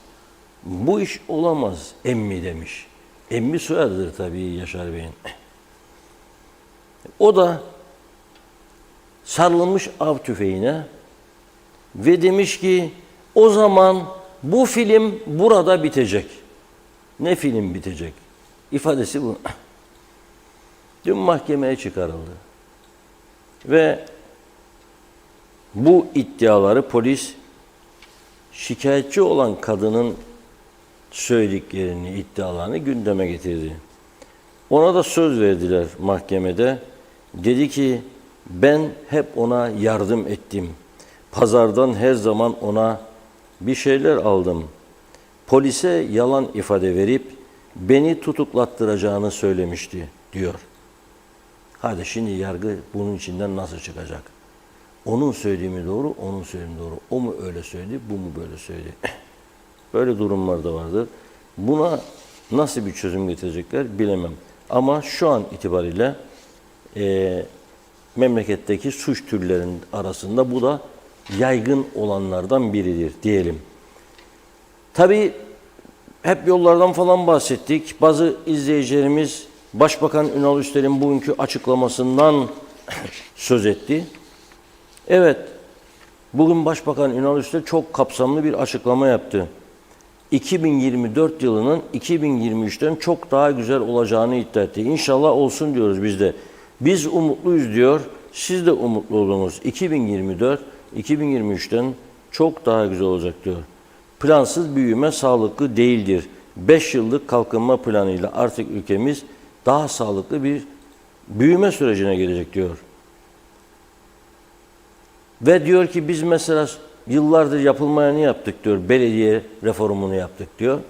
bu iş olamaz emmi demiş. Emmi soyadıdır tabii Yaşar Bey'in. O da sarılmış av tüfeğine ve demiş ki o zaman bu film burada bitecek. Ne film bitecek? İfadesi bu. Dün mahkemeye çıkarıldı. Ve bu iddiaları polis şikayetçi olan kadının söylediklerini, iddialarını gündeme getirdi. Ona da söz verdiler mahkemede. Dedi ki ben hep ona yardım ettim. Pazardan her zaman ona bir şeyler aldım. Polise yalan ifade verip beni tutuklattıracağını söylemişti diyor. Hadi şimdi yargı bunun içinden nasıl çıkacak? Onun söylediği mi doğru, onun söylediği mi doğru. O mu öyle söyledi, bu mu böyle söyledi. Böyle durumlar da vardır. Buna nasıl bir çözüm getirecekler bilemem. Ama şu an itibariyle memleketteki suç türlerinin arasında bu da yaygın olanlardan biridir diyelim. Tabii hep yollardan falan bahsettik. Bazı izleyicilerimiz Başbakan Ünal Üstel'in bugünkü açıklamasından söz etti. Evet, bugün Başbakan Ünal Üstel çok kapsamlı bir açıklama yaptı. 2024 yılının 2023'ten çok daha güzel olacağını iddia etti. İnşallah olsun diyoruz biz de. Biz umutluyuz diyor, siz de umutlu olunuz. 2024, 2023'ten çok daha güzel olacak diyor. Plansız büyüme sağlıklı değildir. 5 yıllık kalkınma planıyla artık ülkemiz daha sağlıklı bir büyüme sürecine gelecek diyor. Ve diyor ki biz mesela yıllardır yapılmayanı yaptık diyor. Belediye reformunu yaptık diyor.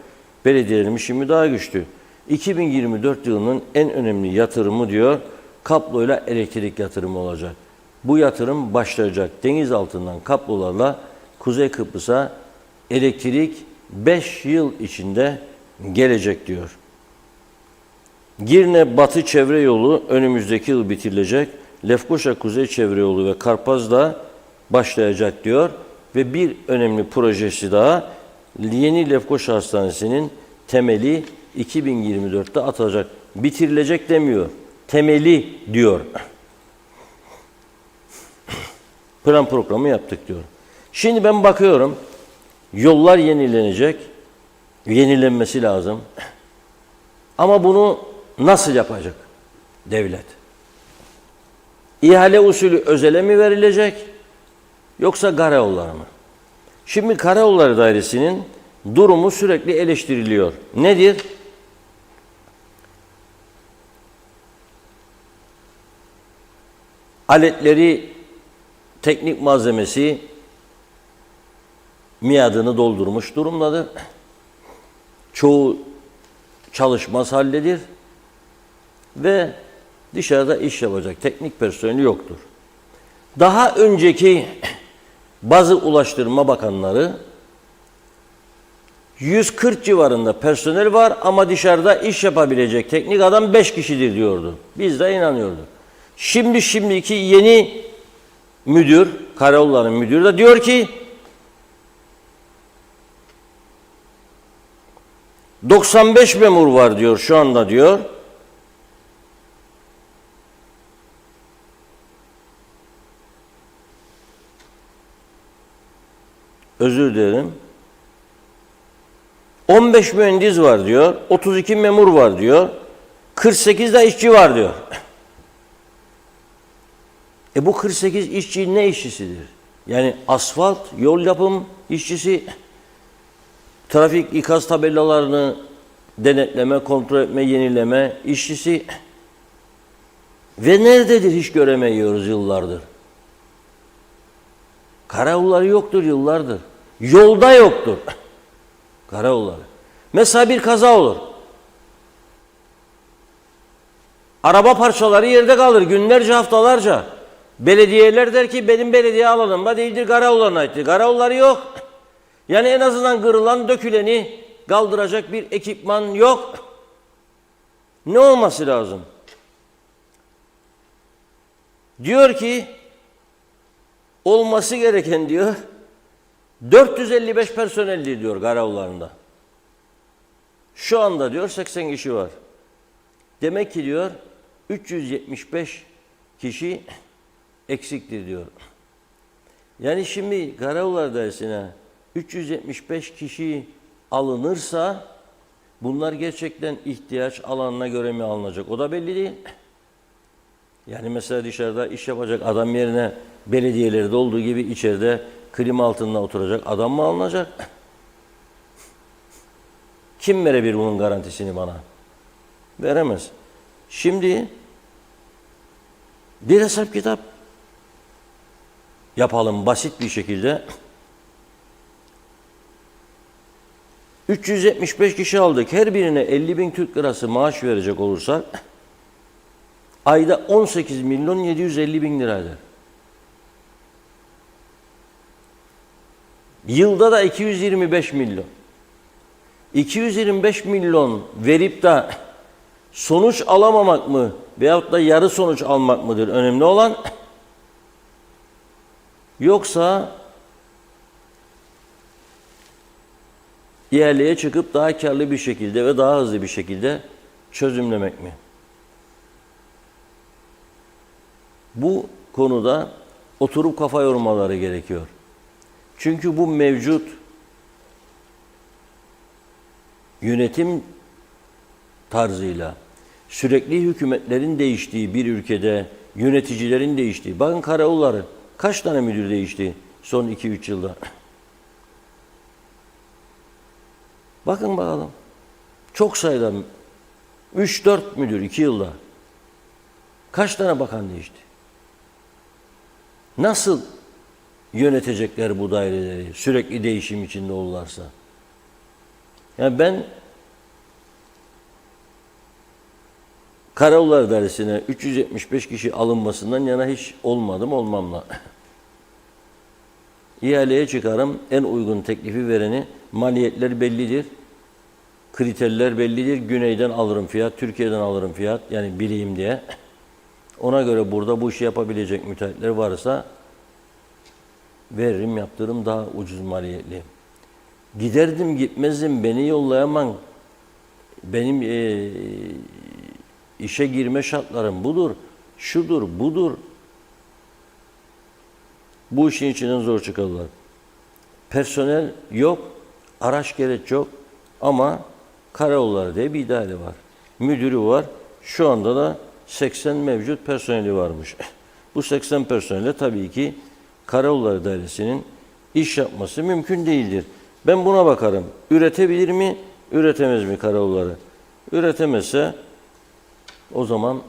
Belediyelerimiz şimdi daha güçlü. 2024 yılının en önemli yatırımı diyor kabloyla elektrik yatırımı olacak. Bu yatırım başlayacak. Deniz altından kablolarla Kuzey Kıbrıs'a elektrik 5 yıl içinde gelecek diyor. Girne Batı Çevre Yolu önümüzdeki yıl bitirilecek. Lefkoşa Kuzey Çevre Yolu ve Karpaz da başlayacak diyor. Ve bir önemli projesi daha yeni Lefkoşa Hastanesi'nin temeli 2024'te atılacak. Bitirilecek demiyor. Temeli diyor. Plan programı yaptık diyor. Şimdi ben bakıyorum. Yollar yenilenecek. Yenilenmesi lazım. Ama bunu nasıl yapacak devlet? İhale usulü özele mi verilecek? Yoksa karayolları mı? Şimdi Karayolları Dairesi'nin durumu sürekli eleştiriliyor. Nedir? Aletleri, teknik malzemesi miadını doldurmuş durumdadır. Çoğu çalışmaz haldedir. Ve dışarıda iş yapacak teknik personeli yoktur. Daha önceki bazı Ulaştırma Bakanları 140 civarında personel var ama dışarıda iş yapabilecek teknik adam 5 kişidir diyordu. Biz de inanıyorduk. Şimdiki yeni müdür, Karayolları müdürü de diyor ki 95 memur var diyor şu anda diyor. Özür dilerim. 15 mühendis var diyor. 32 memur var diyor. 48 de işçi var diyor. Bu 48 işçi ne işçisidir? Yani asfalt, yol yapım işçisi, trafik ikaz tabelalarını denetleme, kontrol etme, yenileme işçisi. Ve nerededir hiç göremiyoruz yıllardır. Karayolları yoktur yıllardır. Yolda yoktur. Karayolları. Mesela bir kaza olur. Araba parçaları yerde kalır günlerce, haftalarca. Belediyeler der ki benim belediye alanımda değildir, karayollarına aittir. Karayolları yok. Yani en azından kırılan, döküleni kaldıracak bir ekipman yok. Ne olması lazım? Diyor ki olması gereken diyor 455 personelli diyor karayollarında. Şu anda diyor 80 kişi var. Demek ki diyor 375 kişi eksiktir diyor. Yani şimdi Karayolları Dairesi'ne 375 kişi alınırsa bunlar gerçekten ihtiyaç alanına göre mi alınacak? O da belli değil. Yani mesela dışarıda iş yapacak adam yerine belediyelerde olduğu gibi içeride klima altında oturacak adam mı alınacak? Kim verebilir bunun garantisini bana? Veremez. Şimdi bir hesap kitap yapalım basit bir şekilde. 375 kişi aldık. Her birine 50.000 Türk lirası maaş verecek olursak ayda 18.750.000 lira eder. Yılda da 225 milyon. 225 milyon verip de sonuç alamamak mı veyahut da yarı sonuç almak mıdır önemli olan? Yoksa ihaleye çıkıp daha karlı bir şekilde ve daha hızlı bir şekilde çözümlemek mi? Bu konuda oturup kafa yormaları gerekiyor. Çünkü bu mevcut yönetim tarzıyla sürekli hükümetlerin değiştiği bir ülkede yöneticilerin değiştiği. Bakın karayolları kaç tane müdür değişti son 2-3 yılda? Bakın bakalım. Çok sayıda 3-4 müdür 2 yılda. Kaç tane bakan değişti? Nasıl yönetecekler bu daireleri sürekli değişim içinde olurlarsa? Yani ben Karayolları Dairesi'ne 375 kişi alınmasından yana hiç olmam da. İhaleye çıkarım, en uygun teklifi vereni, maliyetler bellidir, kriterler bellidir. Güneyden alırım fiyat, Türkiye'den alırım fiyat, yani bileyim diye. Ona göre burada bu işi yapabilecek müteahhitler varsa veririm, yaptırırım daha ucuz maliyetli. Giderdim gitmezdim, beni yollayamam. Benim işe girme şartlarım budur, şudur, budur. Bu işin içinden zor çıkarlar. Personel yok, araç gereç yok ama karayolları diye bir daire var. Müdürü var, şu anda da 80 mevcut personeli varmış. Bu 80 personelle tabii ki Karayolları Dairesi'nin iş yapması mümkün değildir. Ben buna bakarım. Üretebilir mi, üretemez mi karayolları? Üretemezse o zaman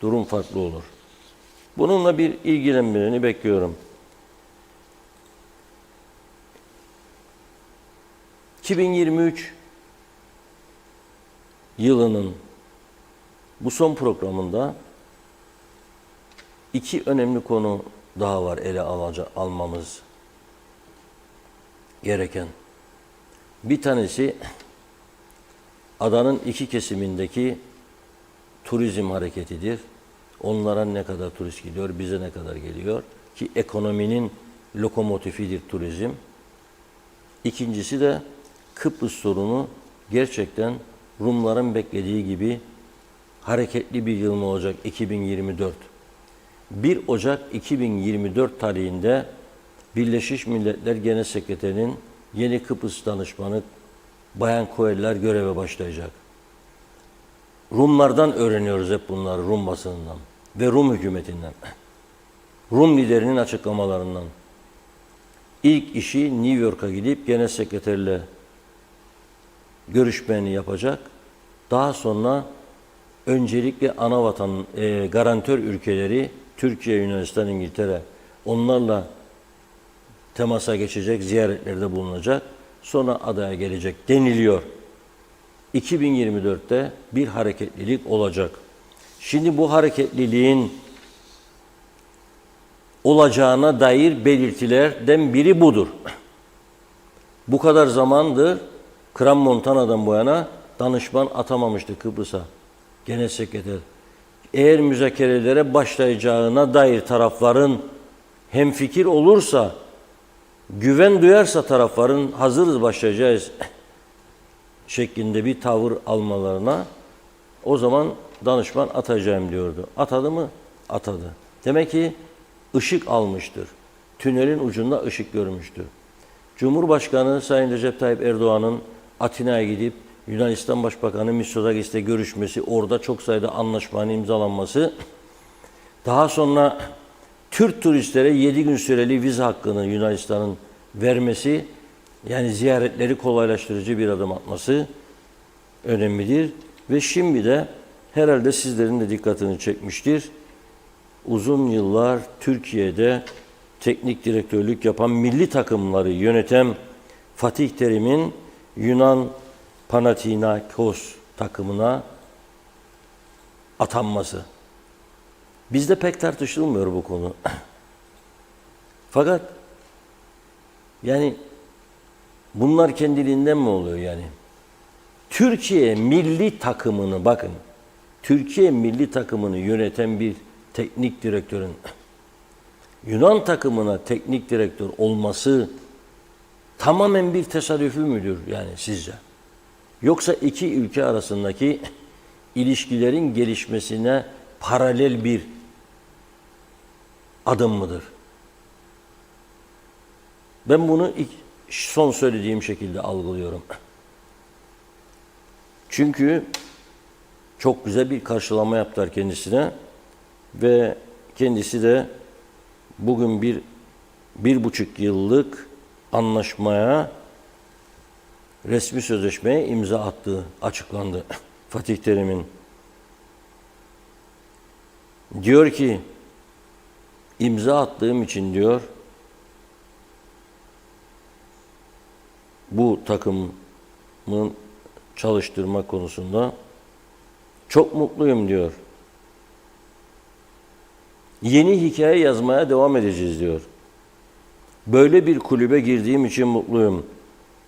durum farklı olur. Bununla bir ilgilenmelerini bekliyorum. 2023 yılının bu son programında iki önemli konu daha var ele almamız gereken. Bir tanesi adanın iki kesimindeki turizm hareketidir. Onlara ne kadar turist gidiyor, bize ne kadar geliyor ki ekonominin lokomotifidir turizm. İkincisi de Kıbrıs sorunu gerçekten Rumların beklediği gibi hareketli bir yıl mı olacak 2024? 1 Ocak 2024 tarihinde Birleşmiş Milletler Genel Sekreterinin yeni Kıbrıs danışmanı Bayan Koeller göreve başlayacak. Rumlardan öğreniyoruz hep bunları, Rum basınından ve Rum hükümetinden. Rum liderinin açıklamalarından. İlk işi New York'a gidip genel sekreterle görüşmeni yapacak. Daha sonra öncelikle ana vatan garantör ülkeleri Türkiye, Yunanistan, İngiltere onlarla temasa geçecek, ziyaretlerde bulunacak. Sonra adaya gelecek deniliyor. 2024'te bir hareketlilik olacak. Şimdi bu hareketliliğin olacağına dair belirtilerden biri budur. Bu kadar zamandır Crans-Montana'dan bu yana danışman atamamıştı Kıbrıs'a genel sekreter. Eğer müzakerelere başlayacağına dair tarafların hemfikir olursa, güven duyarsa tarafların hazırız başlayacağız şeklinde bir tavır almalarına o zaman danışman atacağım diyordu. Atadı mı? Atadı. Demek ki ışık almıştır. Tünelin ucunda ışık görmüştür. Cumhurbaşkanı Sayın Recep Tayyip Erdoğan'ın Atina'ya gidip Yunanistan Başbakanı Mitsotakis'le görüşmesi, orada çok sayıda anlaşmanın imzalanması, daha sonra Türk turistlere 7 gün süreli vize hakkını Yunanistan'ın vermesi, yani ziyaretleri kolaylaştırıcı bir adım atması önemlidir. Ve şimdi de herhalde sizlerin de dikkatini çekmiştir. Uzun yıllar Türkiye'de teknik direktörlük yapan, milli takımları yöneten Fatih Terim'in Yunan Panathinaikos takımına atanması. Bizde pek tartışılmıyor bu konu. Fakat Yani bunlar kendiliğinden mi oluyor yani? Türkiye milli takımını bakın. Türkiye milli takımını yöneten bir teknik direktörün Yunan takımına teknik direktör olması tamamen bir tesadüfü müdür yani sizce? Yoksa iki ülke arasındaki ilişkilerin gelişmesine paralel bir adım mıdır? Ben bunu son söylediğim şekilde algılıyorum. Çünkü çok güzel bir karşılama yaptılar kendisine ve kendisi de bugün bir buçuk yıllık anlaşmaya, resmi sözleşmeye imza attığı açıklandı. Fatih Terim'in. Diyor ki, imza attığım için diyor, bu takımın çalıştırma konusunda çok mutluyum diyor. Yeni hikaye yazmaya devam edeceğiz diyor. Böyle bir kulübe girdiğim için mutluyum.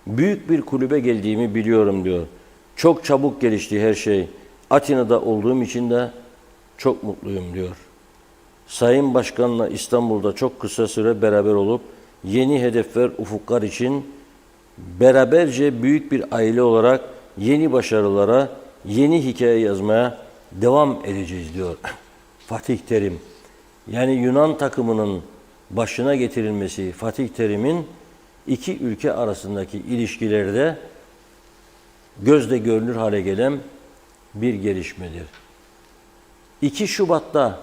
Büyük bir kulübe geldiğimi biliyorum diyor. Çok çabuk gelişti her şey. Atina'da olduğum için de çok mutluyum diyor. Sayın Başkan'la İstanbul'da çok kısa süre beraber olup yeni hedefler, ufuklar için beraberce büyük bir aile olarak yeni başarılara, yeni hikaye yazmaya devam edeceğiz diyor Fatih Terim. Yani Yunan takımının başına getirilmesi Fatih Terim'in iki ülke arasındaki ilişkilerde gözle görünür hale gelen bir gelişmedir. 2 Şubat'ta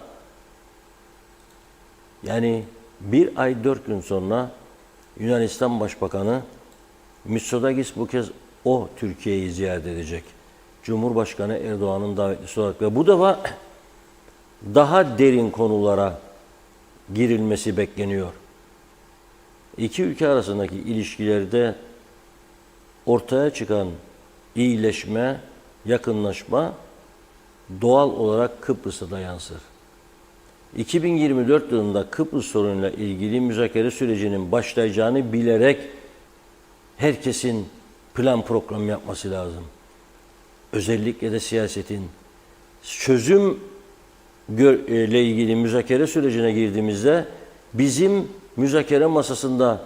yani 1 ay 4 gün sonra Yunanistan Başbakanı Mitsotakis bu kez o Türkiye'yi ziyaret edecek. Cumhurbaşkanı Erdoğan'ın davetlisi olarak ve bu defa daha derin konulara girilmesi bekleniyor. İki ülke arasındaki ilişkilerde ortaya çıkan iyileşme, yakınlaşma doğal olarak Kıbrıs'a da yansır. 2024 yılında Kıbrıs sorunuyla ilgili müzakere sürecinin başlayacağını bilerek herkesin plan program yapması lazım. Özellikle de siyasetin çözüm ile ilgili müzakere sürecine girdiğimizde bizim müzakere masasında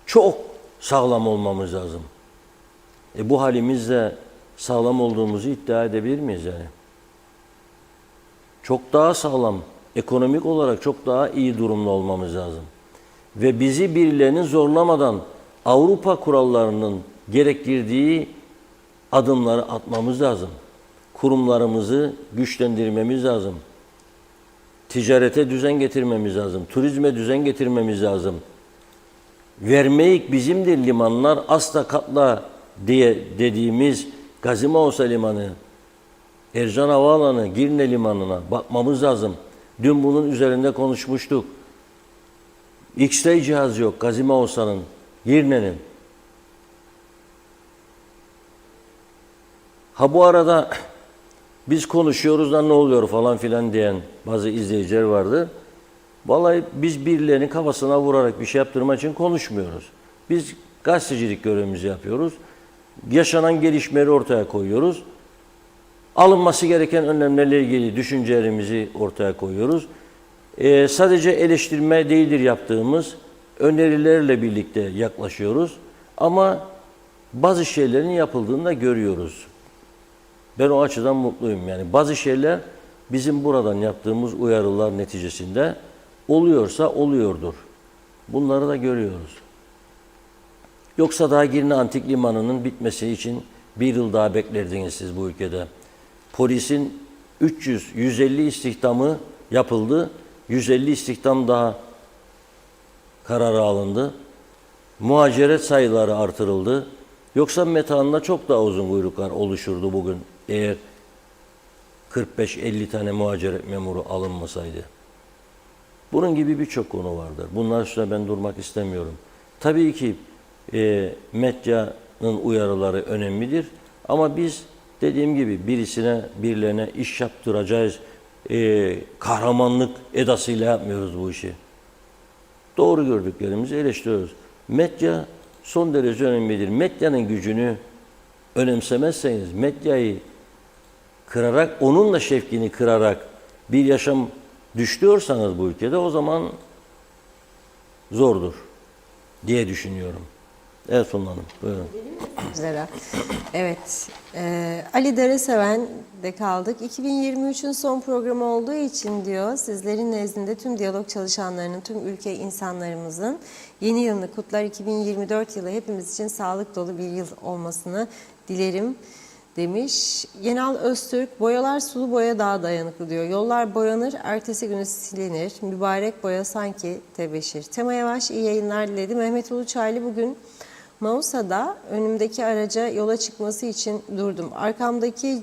çok sağlam olmamız lazım. Bu halimizle sağlam olduğumuzu iddia edebilir miyiz yani? Çok daha sağlam, ekonomik olarak çok daha iyi durumda olmamız lazım. Ve bizi birilerinin zorlamadan Avrupa kurallarının gerektirdiği adımları atmamız lazım. Kurumlarımızı güçlendirmemiz lazım. Ticarete düzen getirmemiz lazım. Turizme düzen getirmemiz lazım. Vermeyik bizimdir limanlar, asla katla diye dediğimiz Gazimausa Limanı, Ercan Havaalanı, Girne Limanı'na bakmamız lazım. Dün bunun üzerinde konuşmuştuk. X-ray cihazı yok Gazimausa'nın, Girne'nin. Ha bu arada biz konuşuyoruz da ne oluyor falan filan diyen bazı izleyiciler vardı. Vallahi biz birilerinin kafasına vurarak bir şey yaptırmak için konuşmuyoruz. Biz gazetecilik görevimizi yapıyoruz. Yaşanan gelişmeleri ortaya koyuyoruz. Alınması gereken önlemlerle ilgili düşüncelerimizi ortaya koyuyoruz. Sadece eleştirme değildir yaptığımız, önerilerle birlikte yaklaşıyoruz. Ama bazı şeylerin yapıldığını da görüyoruz. Ben o açıdan mutluyum. Yani bazı şeyler bizim buradan yaptığımız uyarılar neticesinde oluyorsa oluyordur. Bunları da görüyoruz. Yoksa daha Girne Antik Limanı'nın bitmesi için bir yıl daha beklerdiniz siz bu ülkede. Polisin 150 istihdamı yapıldı. 150 istihdam daha kararı alındı. Muhaciret sayıları artırıldı. Yoksa Metehan'da çok daha uzun kuyruklar oluşurdu bugün eğer 45-50 tane muhaciret memuru alınmasaydı. Bunun gibi birçok konu vardır. Bunlar üstüne ben durmak istemiyorum. Tabii ki medyanın uyarıları önemlidir. Ama biz dediğim gibi birilerine iş yaptıracağız, kahramanlık edasıyla yapmıyoruz bu işi. Doğru gördüklerimizi eleştiriyoruz. Medya son derece önemlidir. Medyanın gücünü önemsemezseniz, medyayı kırarak, onunla şevkini kırarak bir yaşam düşlüyorsanız bu ülkede, o zaman zordur diye düşünüyorum. Evet Funda Hanım, buyurun. Güzel. Evet, Ali Dereseven de kaldık. 2023'ün son programı olduğu için diyor, sizlerin nezdinde tüm diyalog çalışanlarının, tüm ülke insanlarımızın yeni yılını kutlar. 2024 yılı hepimiz için sağlık dolu bir yıl olmasını dilerim demiş. Yenal Öztürk, boyalar sulu boya daha dayanıklı diyor. Yollar boyanır, ertesi günü silinir. Mübarek boya sanki tebeşir. Tema Yavaş iyi yayınlar diledi. Mehmet Uluçaylı bugün Mausa'da önümdeki araca yola çıkması için durdum. Arkamdaki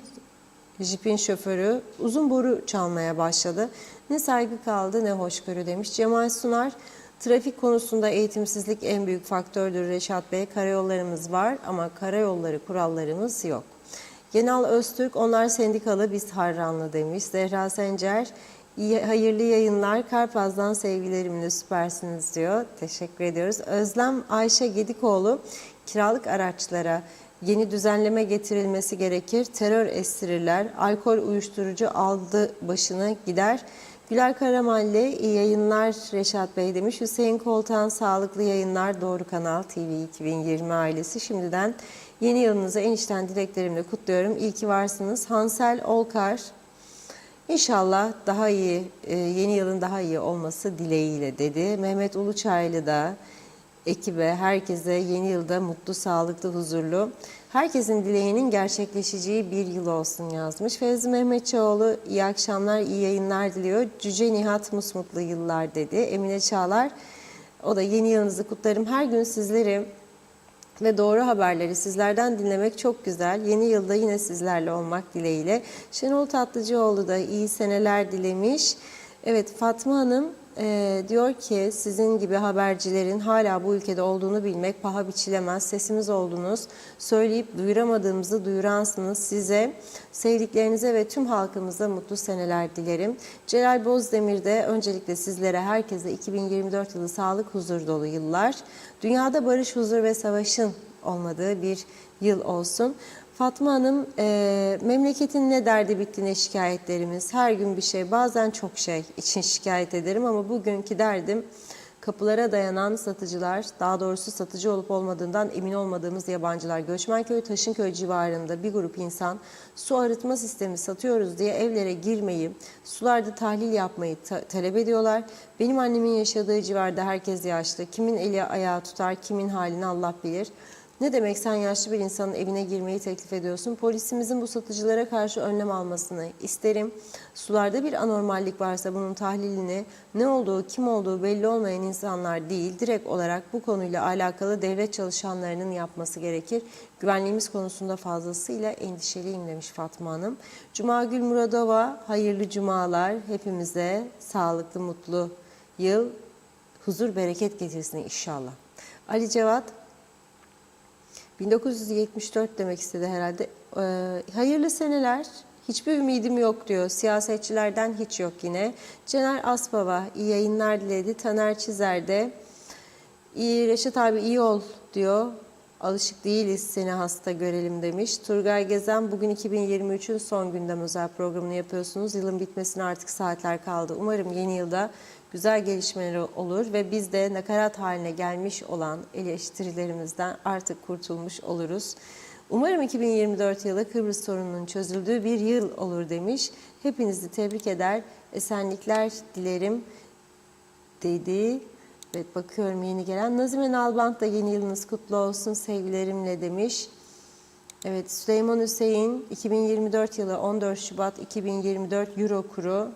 jipin şoförü uzun boru çalmaya başladı. Ne saygı kaldı ne hoşgörü demiş. Cemal Sunar, trafik konusunda eğitimsizlik en büyük faktördür Reşat Bey. Karayollarımız var ama karayolları kurallarımız yok. Genal Öztürk, onlar sendikalı biz harranlı demiş. Zehra Sencer, hayırlı yayınlar, Karpaz'dan sevgilerimle süpersiniz diyor. Teşekkür ediyoruz. Özlem Ayşe Gedikoğlu, kiralık araçlara yeni düzenleme getirilmesi gerekir. Terör estirirler, alkol uyuşturucu aldı başını gider. Güler Karamalli, iyi yayınlar Reşat Bey demiş. Hüseyin Koltan, sağlıklı yayınlar Doğru Kanal TV 2020 ailesi. Şimdiden yeni yılınızı en içten dileklerimle kutluyorum. İyi ki varsınız. Hansel Olkar, İnşallah daha iyi, yeni yılın daha iyi olması dileğiyle dedi. Mehmet Uluçaylı da ekibe, herkese yeni yılda mutlu, sağlıklı, huzurlu, herkesin dileğinin gerçekleşeceği bir yıl olsun yazmış. Fevzi Mehmetçioğlu, iyi akşamlar, iyi yayınlar diliyor. Cüce Nihat, musmutlu yıllar dedi. Emine Çağlar, o da yeni yılınızı kutlarım. Her gün sizleri ve doğru haberleri sizlerden dinlemek çok güzel. Yeni yılda yine sizlerle olmak dileğiyle. Şenol Tatlıcıoğlu da iyi seneler dilemiş. Evet, Fatma Hanım diyor ki sizin gibi habercilerin hala bu ülkede olduğunu bilmek paha biçilemez. Sesimiz oldunuz. Söyleyip duyuramadığımızı duyuransınız. Size, sevdiklerinize ve tüm halkımıza mutlu seneler dilerim. Celal Bozdemir de öncelikle sizlere, herkese 2024 yılı sağlık, huzur dolu yıllar. Dünyada barış, huzur ve savaşın olmadığı bir yıl olsun. Fatma Hanım, memleketin ne derdi bitti ne şikayetlerimiz. Her gün bir şey, bazen çok şey için şikayet ederim ama bugünkü derdim kapılara dayanan satıcılar, daha doğrusu satıcı olup olmadığından emin olmadığımız yabancılar. Göçmenköy, Taşınköy civarında bir grup insan su arıtma sistemi satıyoruz diye evlere girmeyi, sularda tahlil yapmayı talep ediyorlar. Benim annemin yaşadığı civarda herkes yaşlı. Kimin eli ayağı tutar, kimin halini Allah bilir. Ne demek sen yaşlı bir insanın evine girmeyi teklif ediyorsun? Polisimizin bu satıcılara karşı önlem almasını isterim. Sularda bir anormallik varsa bunun tahlilini, ne olduğu, kim olduğu belli olmayan insanlar değil, direkt olarak bu konuyla alakalı devlet çalışanlarının yapması gerekir. Güvenliğimiz konusunda fazlasıyla endişeliyim demiş Fatma Hanım. Cuma Gül Muradova, hayırlı cumalar. Hepimize sağlıklı, mutlu yıl, huzur, bereket getirsin inşallah. Ali Cevat, 1974 demek istedi herhalde. Hayırlı seneler. Hiçbir ümidim yok diyor. Siyasetçilerden hiç yok yine. Cener Asbaba iyi yayınlar diledi. Taner Çizer de iyi, Reşat abi iyi ol diyor. Alışık değiliz seni hasta görelim demiş. Turgay Gezen, bugün 2023'ün son gündem özel programını yapıyorsunuz. Yılın bitmesine artık saatler kaldı. Umarım yeni yılda güzel gelişmeler olur ve biz de nakarat haline gelmiş olan eleştirilerimizden artık kurtulmuş oluruz. Umarım 2024 yılı Kıbrıs sorununun çözüldüğü bir yıl olur demiş. Hepinizi tebrik eder, esenlikler dilerim dedi. Evet, bakıyorum yeni gelen. Nazime Nalbant da yeni yılınız kutlu olsun sevgilerimle demiş. Evet, Süleyman Hüseyin, 2024 yılı 14 Şubat 2024 Euro kuru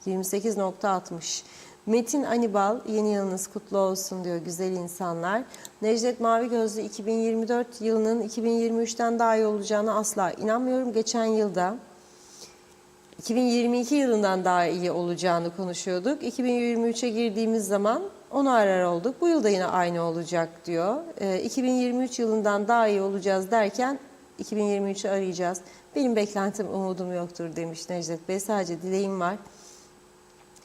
28.60. Metin Anibal, yeni yılınız kutlu olsun diyor güzel insanlar. Necdet Mavigözlü, 2024 yılının 2023'ten daha iyi olacağına asla inanmıyorum. Geçen yılda 2022 yılından daha iyi olacağını konuşuyorduk. 2023'e girdiğimiz zaman onu arar olduk. Bu yılda yine aynı olacak diyor. 2023 yılından daha iyi olacağız derken 2023'ü arayacağız. Benim beklentim, umudum yoktur demiş Necdet Bey. Sadece dileğim var.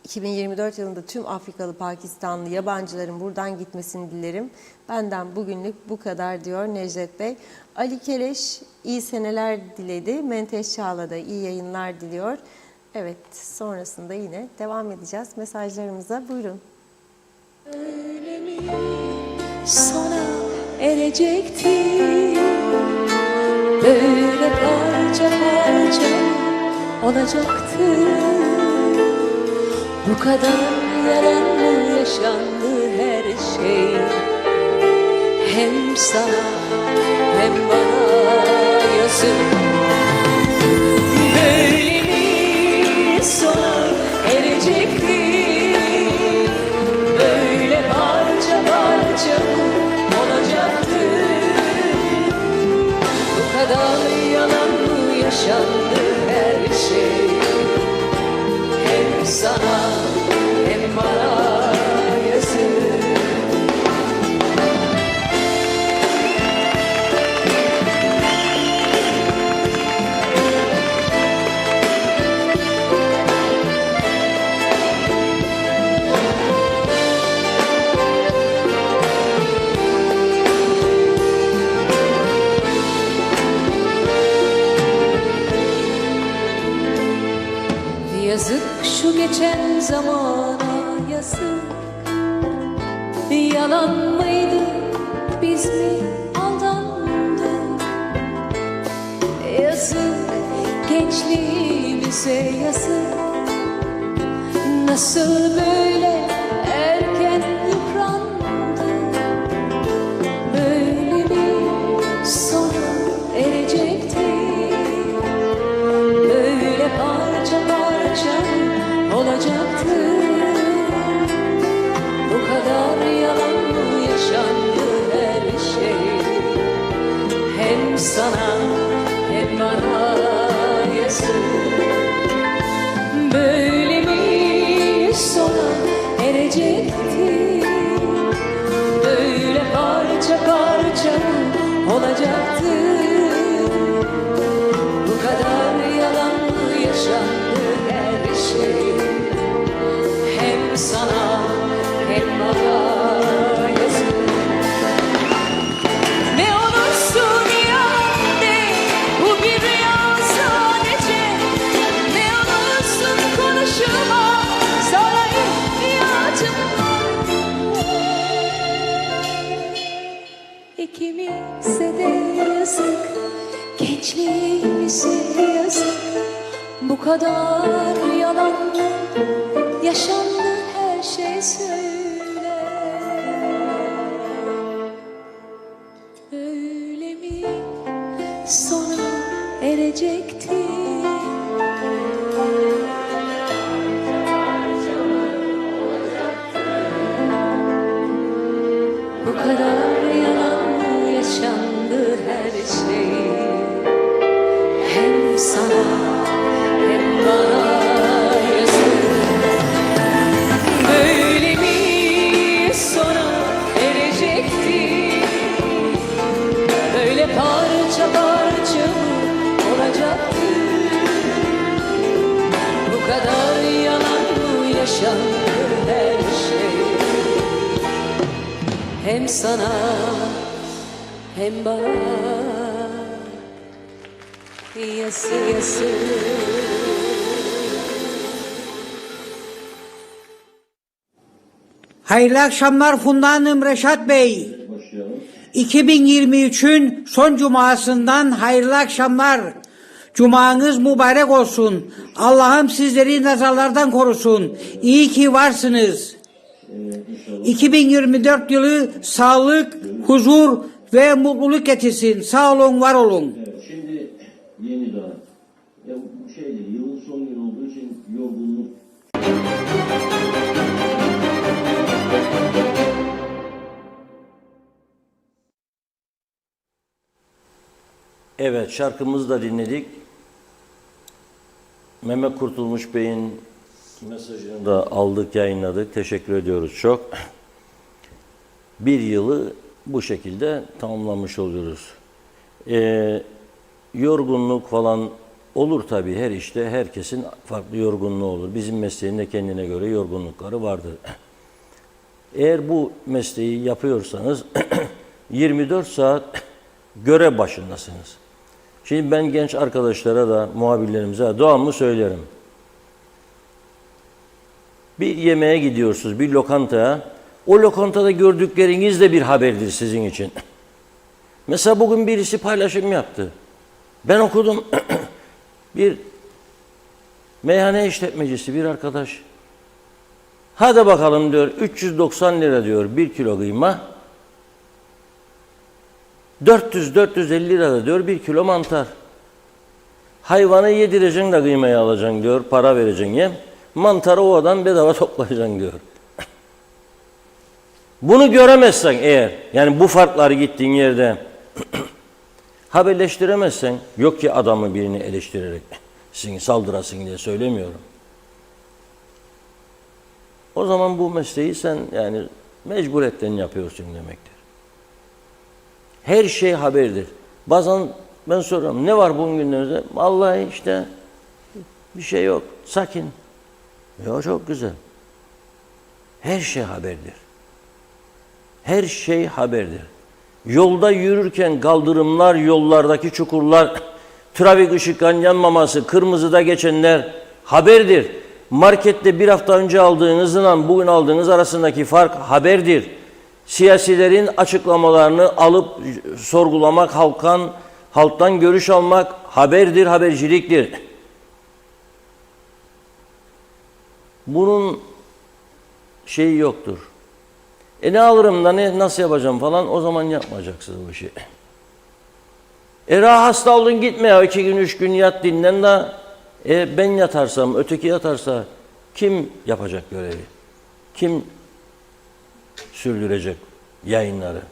2024 yılında tüm Afrikalı, Pakistanlı yabancıların buradan gitmesini dilerim. Benden bugünlük bu kadar diyor Necdet Bey. Ali Keleş iyi seneler diledi. Menteş Çağla da iyi yayınlar diliyor. Evet, sonrasında yine devam edeceğiz mesajlarımıza. Buyurun. Öyle mi sona erecekti? Böyle parça parça olacaktı. Bu kadar yalan mı yaşandı her şey? Hem sana hem bana yazık. Böyle mi sona erecekti? Böyle parça parça olacaktı. Bu kadar yalan mı yaşandı her şey? Hem sana hem bana yazık. Yazık şu geçen zamana, yazık. Yalan mıydı, biz mi aldandık? Yazık gençliğimize, yazık. Nasıl böyle erken yıprandık? Böyle bir sona erecekti. Böyle parça parça olacaktı. Bu kadar yalan mı yaşandı her şey? Hem sana hem bana yazık. Böyle mi sona erecekti? Böyle parça parça olacaktı. Bu kadar yalan mı yaşandı her şey? Hem sana hem bana yazık. Ne olursun ya de, bu bir rüya sadece. Ne olursun konuşma, sana ihtiyacım var. İkimize de yazık, gençliğimize yazık. Bu kadar yalan yaşandı her şey, söyle. Öyle mi sona erecekti? Bu kadar yalan mı yaşandı her şey? Hem sana hem bana yazık. Böyle mi sona erecekti? Böyle parça parça olacaktı. Bu kadar yalan mı yaşandı her şey? Hem sana hem bana yazık, yazık. Hayırlı akşamlar Funda Hanım, Reşat Bey. 2023'ün son cumasından hayırlı akşamlar. Cumanız mübarek olsun. Allah'ım sizleri nazarlardan korusun. İyi ki varsınız. 2024 yılı sağlık, huzur ve mutluluk getirsin. Sağ olun, var olun. Şimdi yeni daha. Ya bu yılın son günü olduğu için yorgunluk. Evet, şarkımızı da dinledik. Mehmet Kurtulmuş Bey'in mesajını da aldık, yayınladık. Teşekkür ediyoruz çok. Bir yılı bu şekilde tamamlamış oluyoruz. Yorgunluk falan olur tabii, her işte herkesin farklı yorgunluğu olur. Bizim mesleğin de kendine göre yorgunlukları vardır. Eğer bu mesleği yapıyorsanız 24 saat görev başındasınız. Şimdi ben genç arkadaşlara da, muhabirlerimize devamlı söylerim. Bir yemeğe gidiyorsunuz, bir lokantaya. O lokantada gördükleriniz de bir haberdir sizin için. Mesela bugün birisi paylaşım yaptı. Ben okudum. Bir meyhane işletmecisi bir arkadaş. Hadi bakalım diyor, 390 lira diyor 1 kilo kıyma. 400-450 lira diyor 1 kilo mantar. Hayvanı yedireceksin de kıymayı alacaksın diyor, para vereceksin yem. Mantarı ovadan bedava toplayacaksın diyor. Bunu göremezsen eğer, yani bu farkları gittiğin yerde haberleştiremezsen, yok ki adamı birini eleştirerek saldırasın diye söylemiyorum. O zaman bu mesleği sen yani mecburiyetten yapıyorsun demektir. Her şey haberdir. Bazen ben soruyorum, ne var bugün günlerinizde? Vallahi işte bir şey yok, sakin. Ya çok güzel. Her şey haberdir. Her şey haberdir. Yolda yürürken kaldırımlar, yollardaki çukurlar, trafik ışıklarının yanmaması, kırmızıda geçenler haberdir. Markette bir hafta önce aldığınızla bugün aldığınız arasındaki fark haberdir. Siyasilerin açıklamalarını alıp sorgulamak, halktan görüş almak haberdir, haberciliktir. Bunun şeyi yoktur. Ne alırım da nasıl yapacağım falan, o zaman yapmayacaksınız bu işi. Hasta oldun, gitme ya, 2 gün 3 gün yat dinlen de ben yatarsam, öteki yatarsa kim yapacak görevi? Kim sürdürecek yayınları?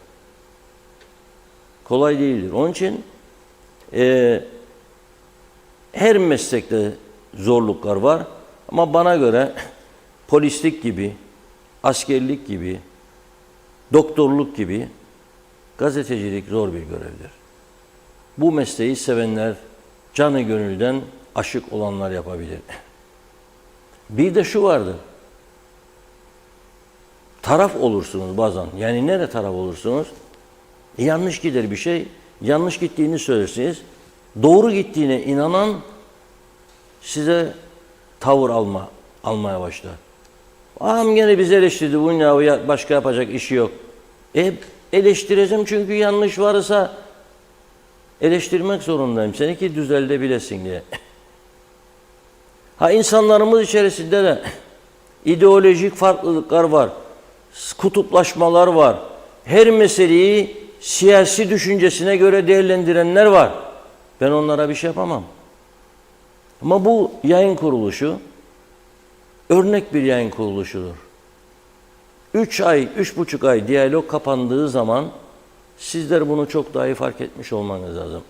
Kolay değildir. Onun için her meslekte zorluklar var ama bana göre polislik gibi, askerlik gibi, doktorluk gibi gazetecilik zor bir görevdir. Bu mesleği sevenler, canı gönülden aşık olanlar yapabilir. Bir de şu vardır. Taraf olursunuz bazen. Yani nerede taraf olursunuz? Yanlış gider bir şey. Yanlış gittiğini söylersiniz. Doğru gittiğine inanan size tavır almaya başlar. Ağam gene bizi eleştirdi. Bunun ya başka yapacak işi yok. Eleştireceğim çünkü yanlış varsa eleştirmek zorundayım. Seni ki düzeltebilesin diye. İnsanlarımız içerisinde de ideolojik farklılıklar var. Kutuplaşmalar var. Her meseleyi siyasi düşüncesine göre değerlendirenler var. Ben onlara bir şey yapamam. Ama bu yayın kuruluşu örnek bir yayın kuruluşudur. 3,5 ay diyalog kapandığı zaman sizler bunu çok daha iyi fark etmiş olmanız lazım.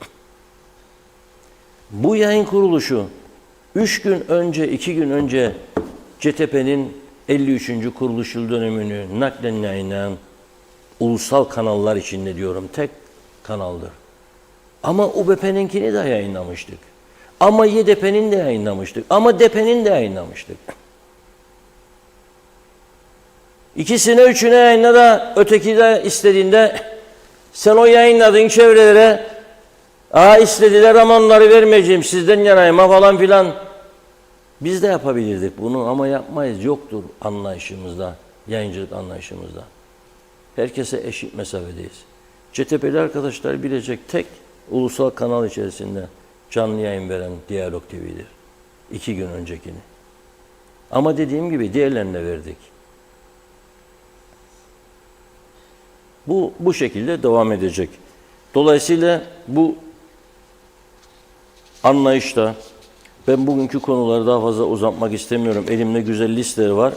Bu yayın kuruluşu 3 gün önce, 2 gün önce CTP'nin 53. kuruluş yıl dönümünü naklen yayınlayan ulusal kanallar içinde diyorum, tek kanaldır. Ama UBP'ninkini de yayınlamıştık. Ama YDP'nin de yayınlamıştık. Ama DP'nin de yayınlamıştık. İkisine, üçüne yayınla da öteki de istediğinde sen o yayınladığın çevrelere istediler ama onları vermeyeceğim, sizden yanayım falan filan. Biz de yapabilirdik bunu ama yapmayız. Yoktur anlayışımızda, yayıncılık anlayışımızda. Herkese eşit mesafedeyiz. CTP'li arkadaşlar bilecek tek ulusal kanal içerisinde canlı yayın veren Diyalog TV'dir. 2 gün öncekini. Ama dediğim gibi diğerlerine verdik. Bu şekilde devam edecek. Dolayısıyla bu anlayışta ben bugünkü konuları daha fazla uzatmak istemiyorum. Elimde güzel listeler var.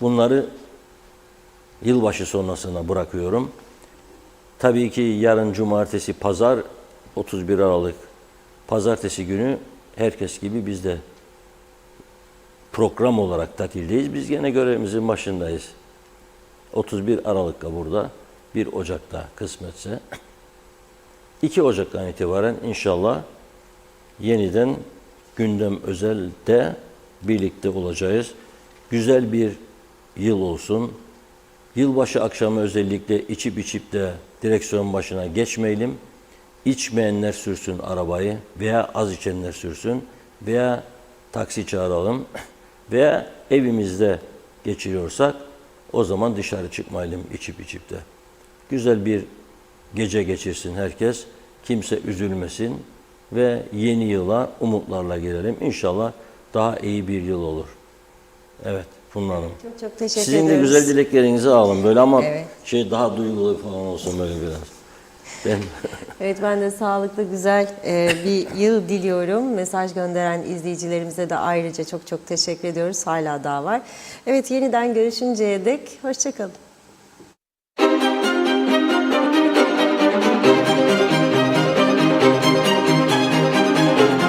Bunları yılbaşı sonrasına bırakıyorum. Tabii ki yarın cumartesi, pazar 31 Aralık. Pazartesi günü herkes gibi biz de program olarak tatildeyiz. Biz gene görevimizin başındayız. 31 Aralık'ta burada, 1 Ocak'ta kısmetse 2 Ocak'tan itibaren inşallah yeniden gündem özelde birlikte olacağız. Güzel bir yıl olsun. Yılbaşı akşamı özellikle içip de direksiyon başına geçmeyelim. İçmeyenler sürsün arabayı veya az içenler sürsün veya taksi çağıralım veya evimizde geçiriyorsak o zaman dışarı çıkmayalım içip de. Güzel bir gece geçirsin herkes. Kimse üzülmesin ve yeni yıla umutlarla gelelim. İnşallah daha iyi bir yıl olur. Evet Funda Hanım. Çok çok teşekkür Sizin de ediyoruz. güzel dileklerinizi alalım böyle ama Evet. daha duygulu falan olsun böyle biraz. Ben Evet, ben de sağlıklı, güzel bir yıl diliyorum. Mesaj gönderen izleyicilerimize de ayrıca çok çok teşekkür ediyoruz. Hala daha var. Evet, yeniden görüşünceye dek hoşça kalın.